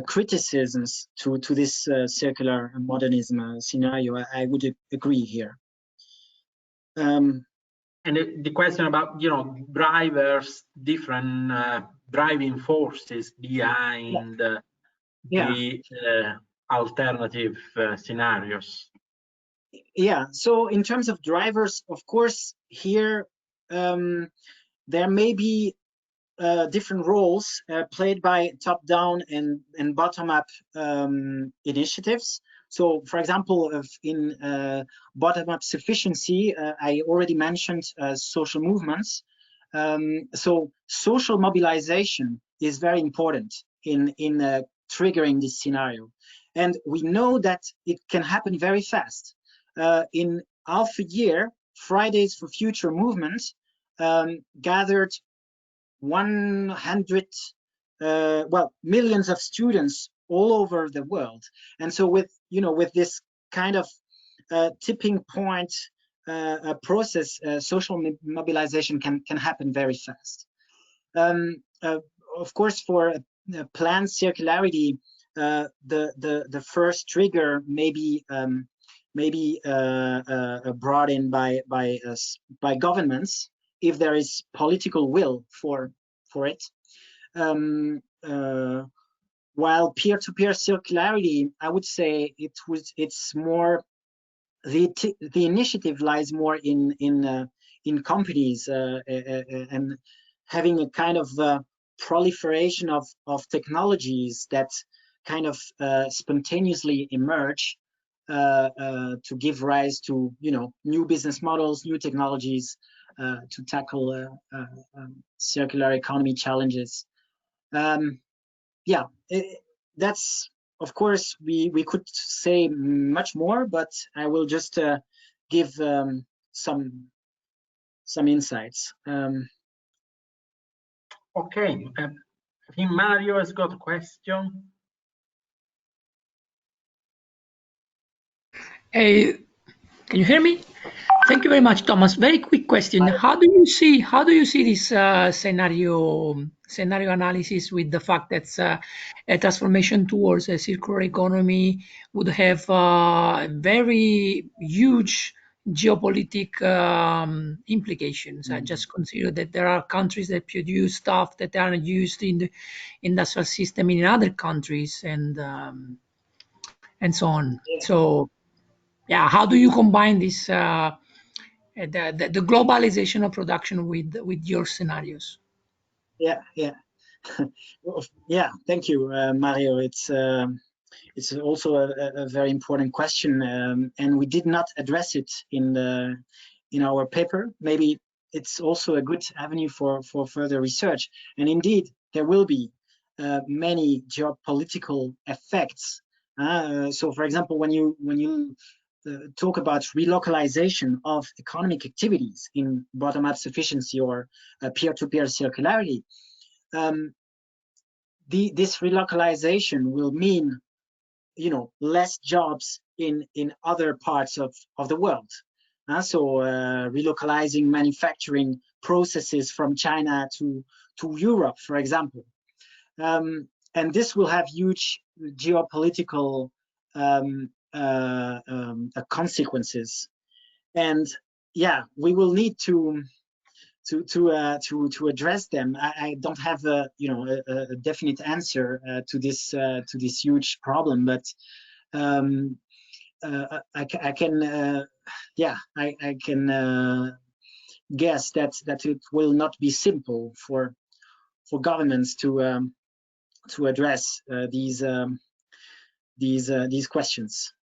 criticisms to this circular modernism scenario. I would agree here. And the question about, you know, drivers, different driving forces behind the alternative scenarios. Yeah, so in terms of drivers, of course, here there may be different roles played by top-down and bottom-up initiatives. So, for example, in bottom-up sufficiency, I already mentioned social movements. So social mobilization is very important in triggering this scenario. And we know that it can happen very fast. In half a year, Fridays for Future movement gathered 100, millions of students all over the world. And so with this kind of tipping point process, social mobilization can happen very fast. Of course, for planned circularity, the first trigger may be brought in by governments if there is political will for it. While peer-to-peer circularity, I would say it's more the initiative lies more in companies and having a kind of proliferation of technologies that kind of spontaneously emerge to give rise to new business models, new technologies to tackle circular economy challenges. That's, of course, we could say much more, but I will just give some insights. Okay, I think Mario has got a question. Can you hear me? Thank you very much, Thomas. Very quick question. How do you see this scenario scenario analysis with the fact that a transformation towards a circular economy would have very huge geopolitical implications. I just consider that there are countries that produce stuff that are used in the industrial system in other countries, and so on. So, yeah, how do you combine this the globalization of production with your scenarios? Yeah. Yeah, thank you, Mario. It's also a very important question, and we did not address it in our paper. Maybe it's also a good avenue for further research. And indeed, there will be many geopolitical effects. So, for example, when you talk about relocalization of economic activities in bottom-up sufficiency or peer-to-peer circularity, this relocalization will mean, less jobs in other parts of the world. So relocalizing manufacturing processes from China to Europe, for example. And this will have huge geopolitical consequences. And yeah, we will need to address them. I don't have a definite answer to this huge problem, but I can guess that it will not be simple for governments to address these questions.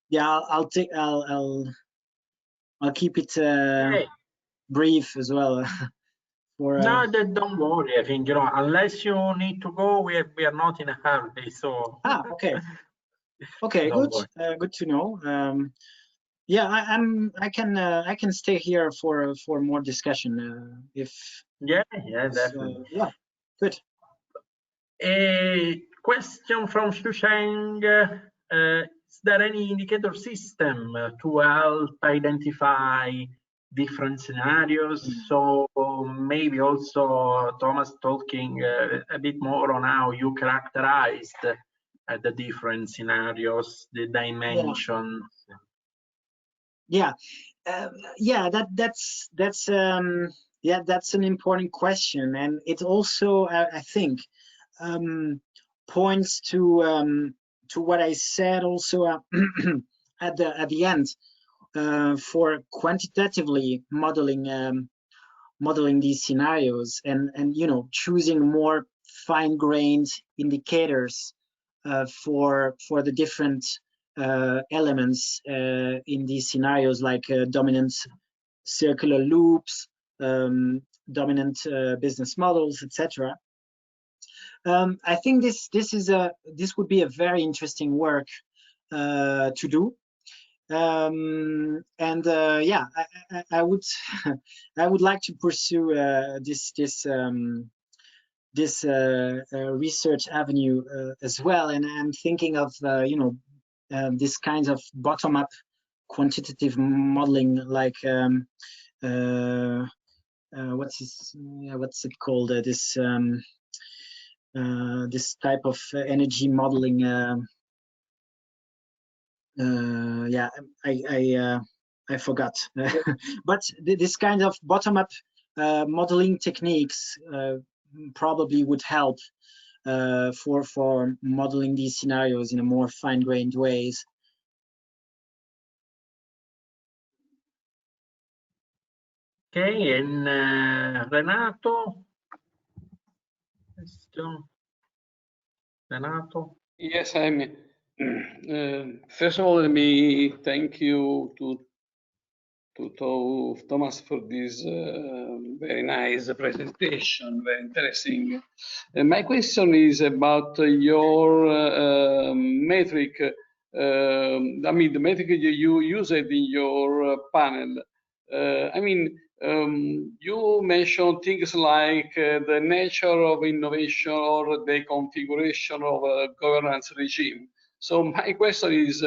Yeah, I'll keep it brief as well. No, don't worry. I think, unless you need to go, we are not in a hurry. So. Okay. Okay, good. Good to know. Yeah, I can stay here for more discussion if. Yeah, definitely. Yeah, good. A question from Shusheng. Is there any indicator system to help identify different scenarios? So maybe also Thomas talking a bit more on how you characterized the different scenarios, the dimensions. Yeah, that's an important question, and it also I think points to what I said also at the end for quantitatively modeling these scenarios and choosing more fine-grained indicators for the different elements in these scenarios, like dominant circular loops, dominant business models, etc. I think this would be a very interesting work to do. And yeah, I would like to pursue this research avenue as well, and I'm thinking of this kind of bottom-up quantitative modeling, like what's it called? This type of energy modeling. Yeah, I forgot. But this kind of bottom-up modeling techniques probably would help for modeling these scenarios in a more fine-grained ways. Okay, and Renato. Renato. Yes, I'm. First of all, let me thank you to Thomas for this very nice presentation, very interesting. My question is about your metric. I mean, the metric you used in your panel. I mean, you mentioned things like the nature of innovation or the configuration of a governance regime. So my question is,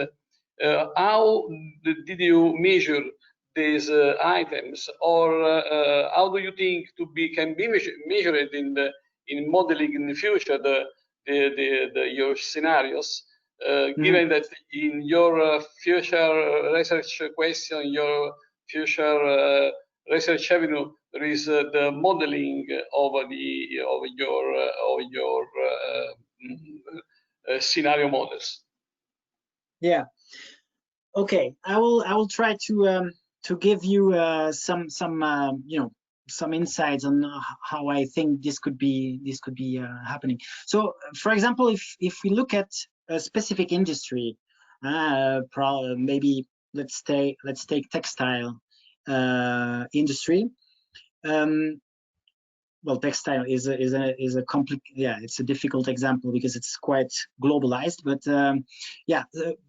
how did you measure these items, or how do you think can be measured in modeling in the future your scenarios? Given that in your future research question, your future research avenue, there is the modeling of your scenario models. Yeah. Okay. I will try to give you some some insights on how I think this could be happening. So, for example, if we look at a specific industry, maybe let's take textile industry. Well, textile is a it's a difficult example because it's quite globalized. But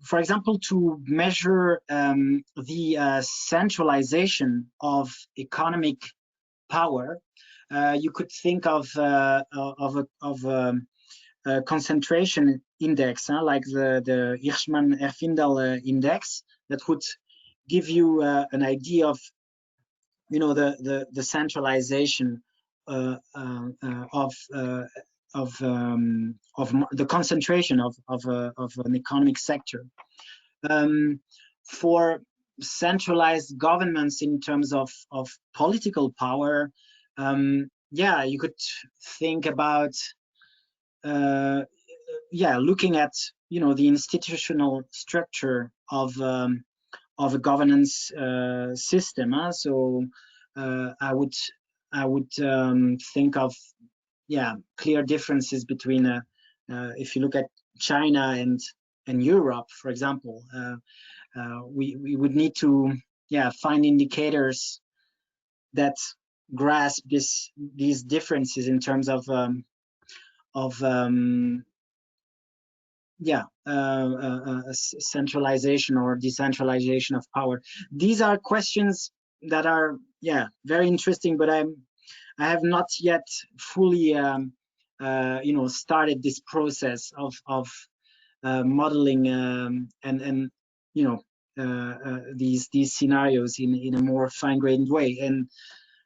for example, to measure the centralization of economic power, you could think of a concentration index, like the Hirschman-Erfindel index, that would give you an idea of the centralization of the concentration of an economic sector. For centralized governments in terms of political power, you could think about looking at the institutional structure of a governance system. So I would think of clear differences between if you look at China and Europe, for example. We would need to find indicators that grasp these differences in terms of centralization or decentralization of power. These are questions that are very interesting, but I have not yet fully started this process of modeling and these scenarios in a more fine-grained way, and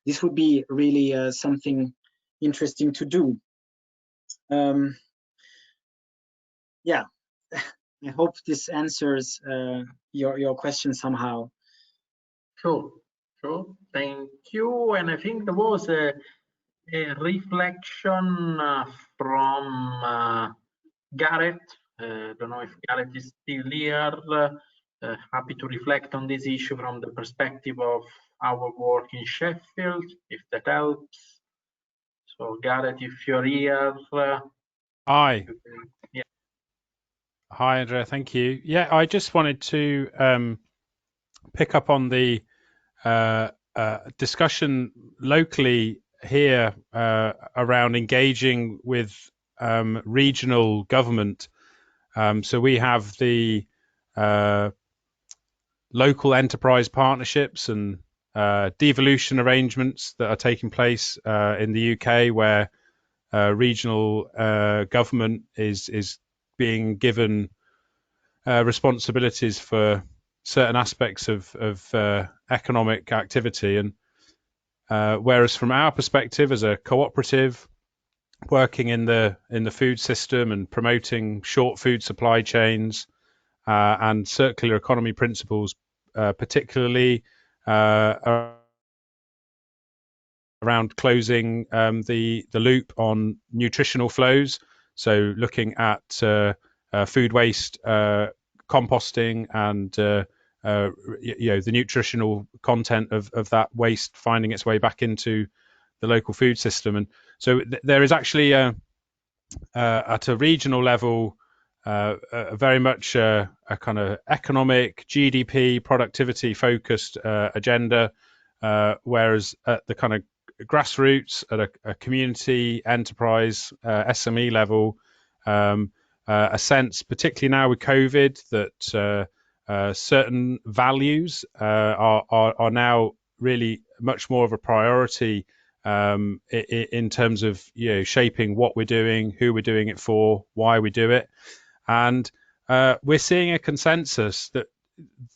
this would be really something interesting to do. I hope this answers your question somehow. Sure. Thank you. And I think there was a reflection from Gareth. Don't know if Gareth is still here. Happy to reflect on this issue from the perspective of our work in Sheffield, if that helps. So Gareth, if you're here. Hi. Hi, Andrea. Thank you. Yeah, I just wanted to pick up on the discussion locally here around engaging with regional government. So we have the local enterprise partnerships and devolution arrangements that are taking place in the UK, where regional government is being given responsibilities for certain aspects of economic activity, and whereas from our perspective as a cooperative working in the food system and promoting short food supply chains and circular economy principles, particularly around closing the loop on nutritional flows, so looking at food waste, composting, and the nutritional content of that waste finding its way back into the local food system. And so there is actually at a regional level very much a kind of economic GDP productivity focused agenda, whereas at the kind of grassroots, at a community enterprise SME level, a sense, particularly now with COVID, that certain values are now really much more of a priority in terms of shaping what we're doing, who we're doing it for, why we do it. And we're seeing a consensus that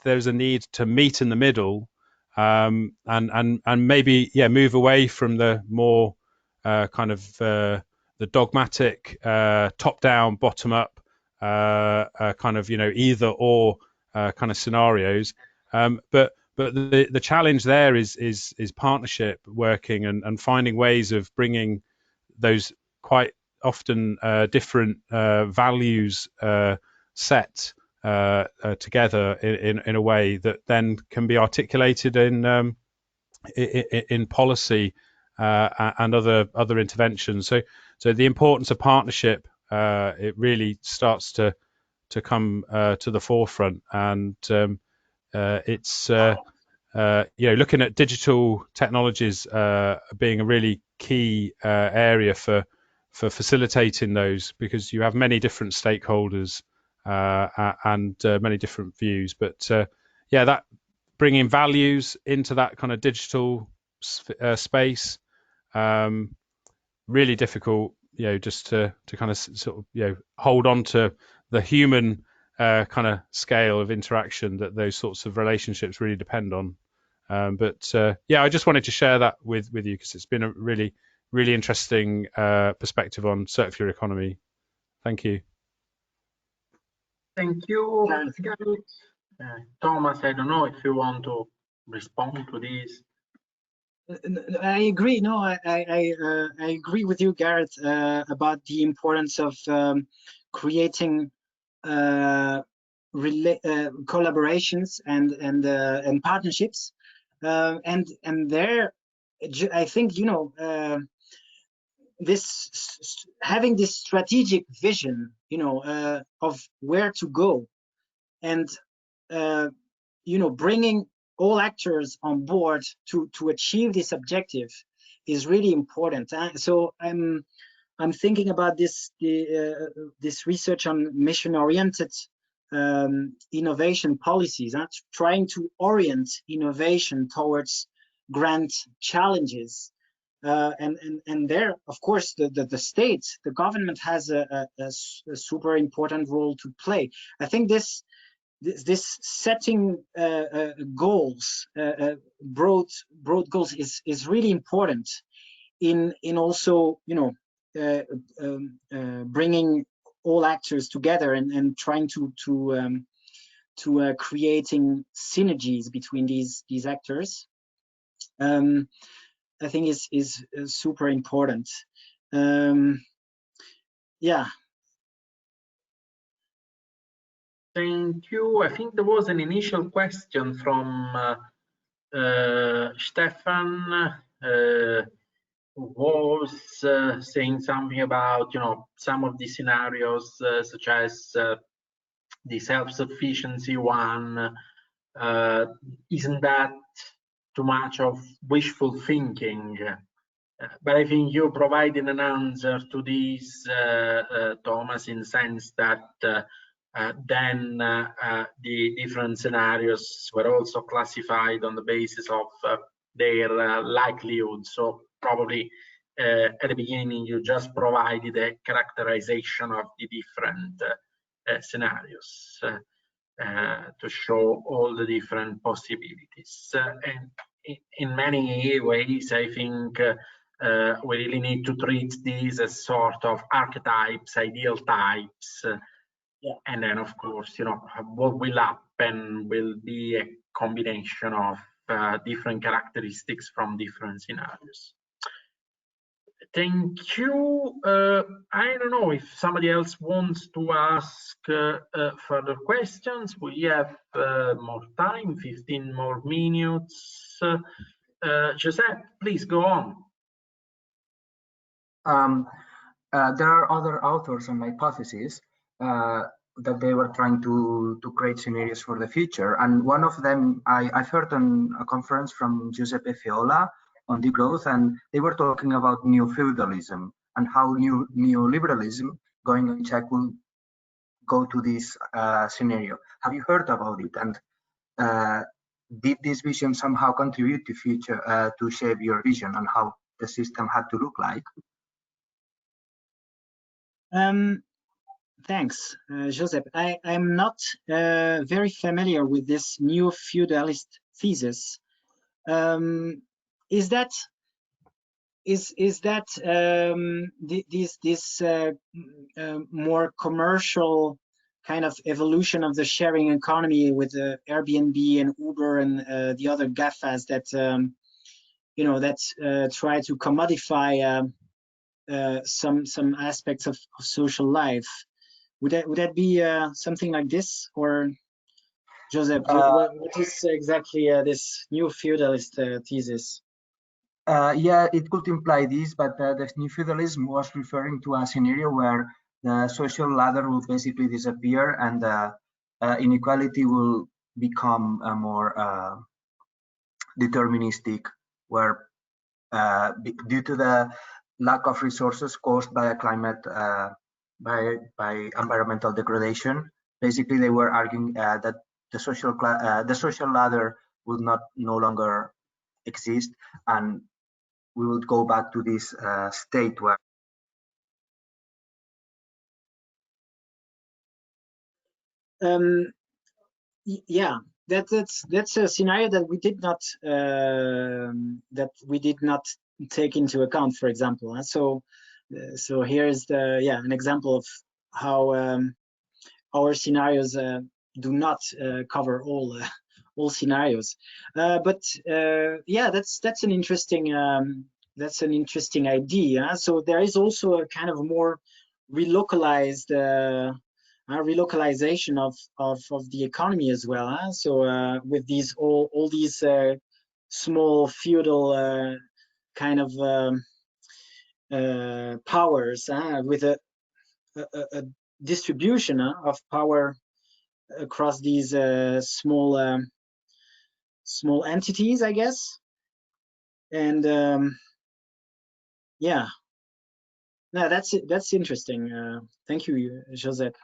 there's a need to meet in the middle and maybe move away from the more kind of the dogmatic top down, bottom up kind of either or kind of scenarios. But the challenge there is partnership working and finding ways of bringing those quite often different values set together in a way that then can be articulated in policy and other interventions. So the importance of partnership it really starts to come to the forefront, and it's looking at digital technologies being a really key area for facilitating those, because you have many different stakeholders and many different views. But that bringing values into that kind of digital space, really difficult, just to kind of sort of hold on to the human kind of scale of interaction that those sorts of relationships really depend on. But I just wanted to share that with you, because it's been a really interesting perspective on circular economy. Thank you. Thank you, Thomas. I don't know if you want to respond to this. I agree. No, I agree with you, Gareth, about the importance of creating collaborations and partnerships, and there, I think this having this strategic vision, of where to go, and bringing all actors on board to achieve this objective is really important. So I'm thinking about this research on mission-oriented innovation policies, trying to orient innovation towards grand challenges. And there, of course, the state, the government has a super important role to play. I think this setting goals, broad goals, is really important in also bringing all actors together and trying to creating synergies between these actors. I think is super important. Yeah. Thank you. I think there was an initial question from Stefan, who was saying something about some of the scenarios, such as the self-sufficiency one. Isn't that too much of wishful thinking? But I think you provided an answer to this, Thomas, in the sense that then the different scenarios were also classified on the basis of their likelihood. So probably at the beginning you just provided a characterization of the different scenarios to show all the different possibilities. And in many ways, I think we really need to treat these as sort of archetypes, ideal types. And then, of course, what will happen will be a combination of different characteristics from different scenarios. Thank you. I don't know if somebody else wants to ask further questions. We have more time, 15 more minutes. Giuseppe, please go on. There are other authors on hypotheses that they were trying to create scenarios for the future. And one of them, I've heard on a conference from Giuseppe Fiola on degrowth, and they were talking about neo-feudalism and how neoliberalism going unchecked will go to this scenario. Have you heard about it? And did this vision somehow contribute to future to shape your vision on how the system had to look like? Thanks, Joseph. I'm not very familiar with this neo-feudalist thesis. Is that this more commercial kind of evolution of the sharing economy with Airbnb and Uber and the other GAFAs that you know, that try to commodify some aspects of social life? Would that be something like this, or Joseph, what is exactly this new feudalist thesis? Yeah, it could imply this, but the new feudalism was referring to a scenario where the social ladder will basically disappear and inequality will become more deterministic, where due to the lack of resources caused by a climate, by environmental degradation, basically they were arguing that the social ladder would no longer exist, and we would go back to this state where yeah, that's a scenario that we did not take into account, for example. So here's an example of how our scenarios do not cover all scenarios. But yeah, that's an interesting idea. So there is also a kind of more relocalized relocalization of the economy as well. So with these all these small feudal kind of powers with a distribution of power across these small entities, I guess. And yeah, no, that's interesting. Thank you, Joseph.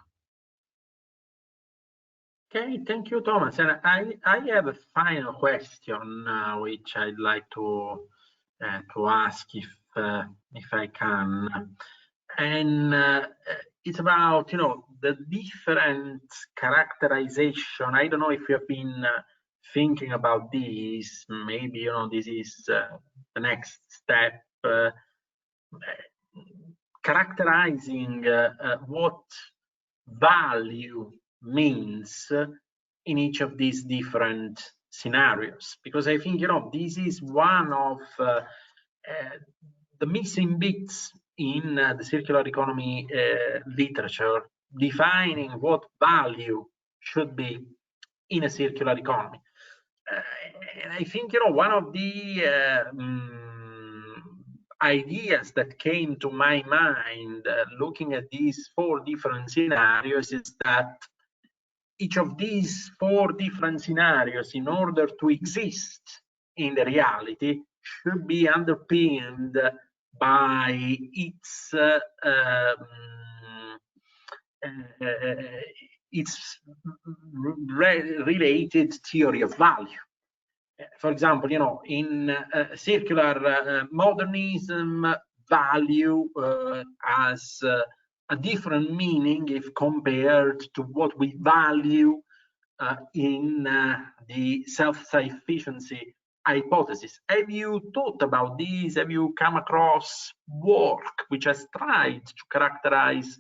Okay, thank you, Thomas. And I have a final question, which I'd like to ask if I can, and it's about, you know, the different characterization. I don't know if you have been thinking about this. Maybe, you know, this is the next step, characterizing what value means in each of these different scenarios, because I think, you know, this is one of the missing bits in the circular economy literature, defining what value should be in a circular economy. And I think, you know, one of the ideas that came to my mind looking at these 4 different scenarios is that each of these 4 different scenarios, in order to exist in the reality, should be underpinned by its related theory of value. For example, you know, in circular modernism, value has a different meaning if compared to what we value in the self-sufficiency hypothesis. Have you thought about this? Have you come across work which has tried to characterize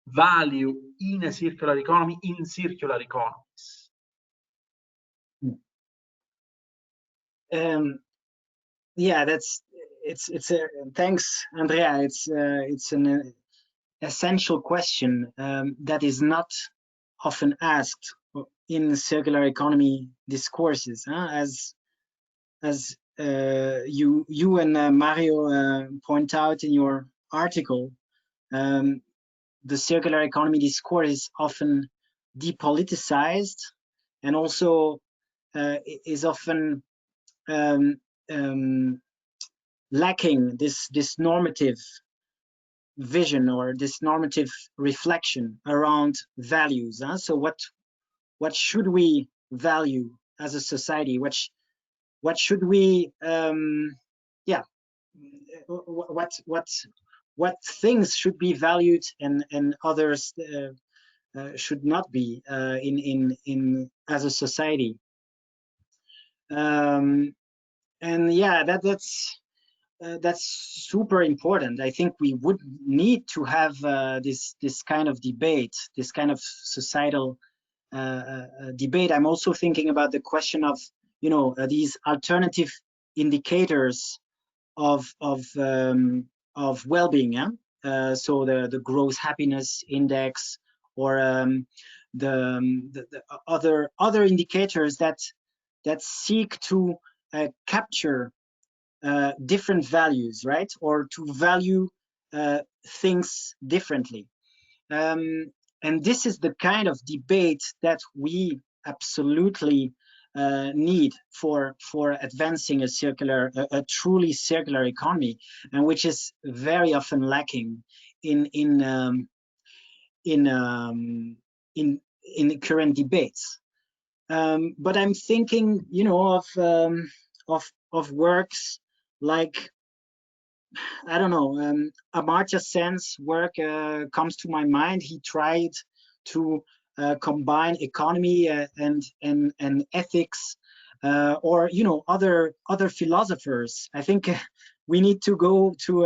value in a circular economy, in circular economies? Yeah, it's a thanks, Andrea. It's an essential question that is not often asked in circular economy discourses, as you and Mario point out in your article. The circular economy discourse is often depoliticized, and also is often lacking this normative vision or this normative reflection around values. So what should we value as a society? What should we what things should be valued and others should not be in as a society? yeah, that's super important. I think we would need to have this kind of debate, this kind of societal debate. I'm also thinking about the question of, you know, these alternative indicators of well-being. Yeah? So the gross happiness index, or the other indicators that seek to capture different values, right? Or to value things differently. And this is the kind of debate that we absolutely need for advancing a truly circular economy, and which is very often lacking in current debates. But I'm thinking, you know, of works like, I don't know, Amartya Sen's work comes to my mind. He tried to combine economy and ethics, or, you know, other philosophers. I think we need to go to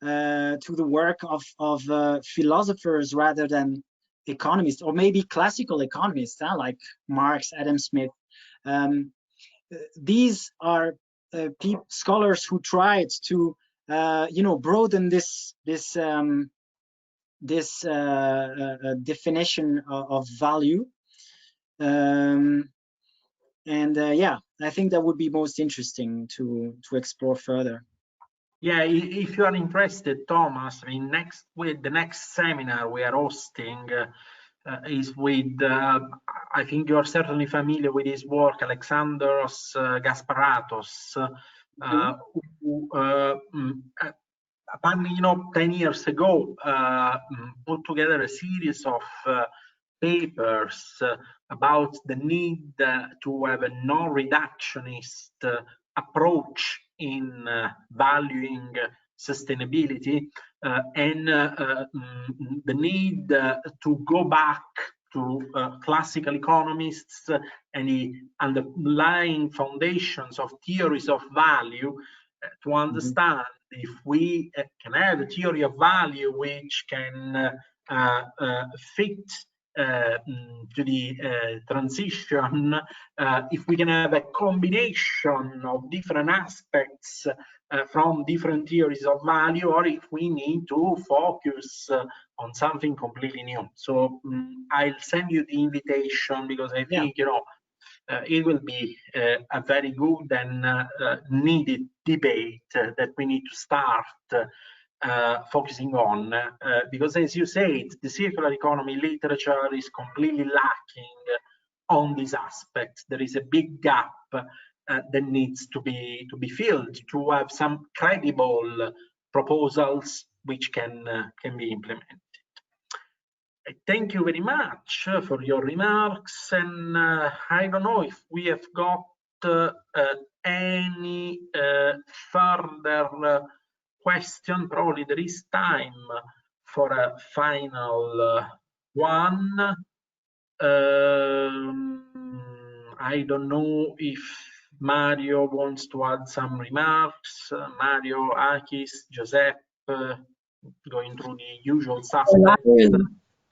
the work of philosophers rather than economists, or maybe classical economists, like Marx, Adam Smith. These are scholars who tried to, you know, broaden this definition of value, and yeah, I think that would be most interesting to explore further. Yeah, if you are interested, Thomas, I mean, the next seminar we are hosting is with, I think you're certainly familiar with his work, Alexandros Gasparatos, who, apparently, you know, 10 years ago, put together a series of papers about the need to have a non-reductionist approach in valuing sustainability, and the need to go back to classical economists and the underlying foundations of theories of value to understand if we can have a theory of value which can fit to the transition, if we can have a combination of different aspects from different theories of value, or if we need to focus on something completely new. So I'll send you the invitation, because I think, you know, it will be a very good and needed debate that we need to start focusing on, because, as you said, the circular economy literature is completely lacking on these aspects. There is a big gap that needs to be filled to have some credible proposals which can be implemented. Thank you very much for your remarks, and I don't know if we have got any further question. Probably there is time for a final one. I don't know if Mario wants to add some remarks. Mario, Akis, Giuseppe, going through the usual suspects.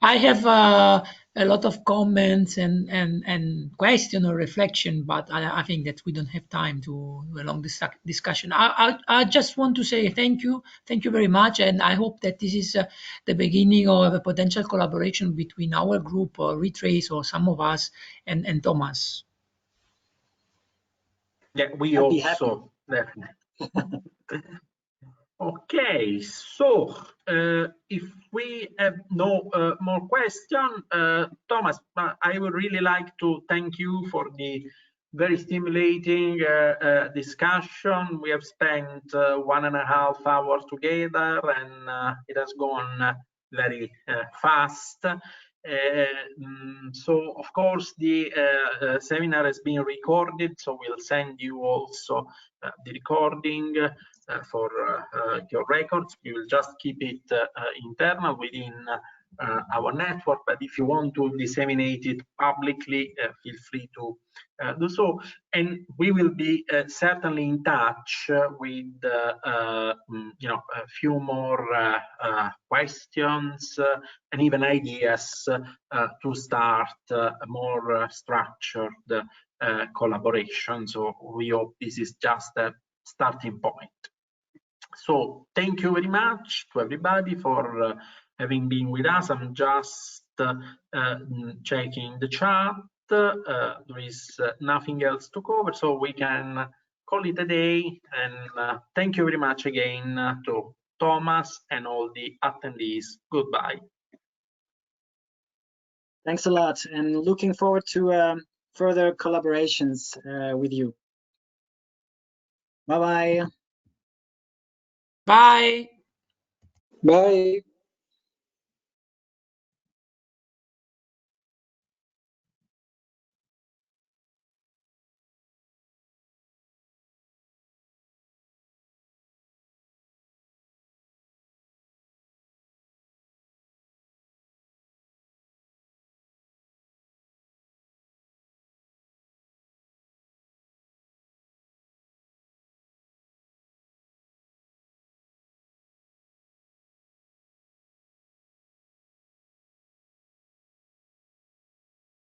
I have a lot of comments and question or reflection, but I think that we don't have time to a long discussion. I just want to say thank you very much, and I hope that this is the beginning of a potential collaboration between our group, or Retrace, or some of us, and Thomas. Yeah, we also definitely. Okay, so if we have no more questions, Thomas, I would really like to thank you for the very stimulating discussion. We have spent 1.5 hours together, and it has gone very fast. So, of course, the seminar has been recorded, so we'll send you also the recording for your records. We will just keep it internal within our network, but if you want to disseminate it publicly, feel free to do so. And we will be certainly in touch with a few more questions and even ideas to start a more structured collaboration. So we hope this is just a starting point. So thank you very much to everybody for having been with us. I'm just checking the chat. There is nothing else to cover, so we can call it a day. And thank you very much again to Thomas and all the attendees. Goodbye. Thanks a lot, and looking forward to further collaborations with you. Bye-bye. Bye. Bye.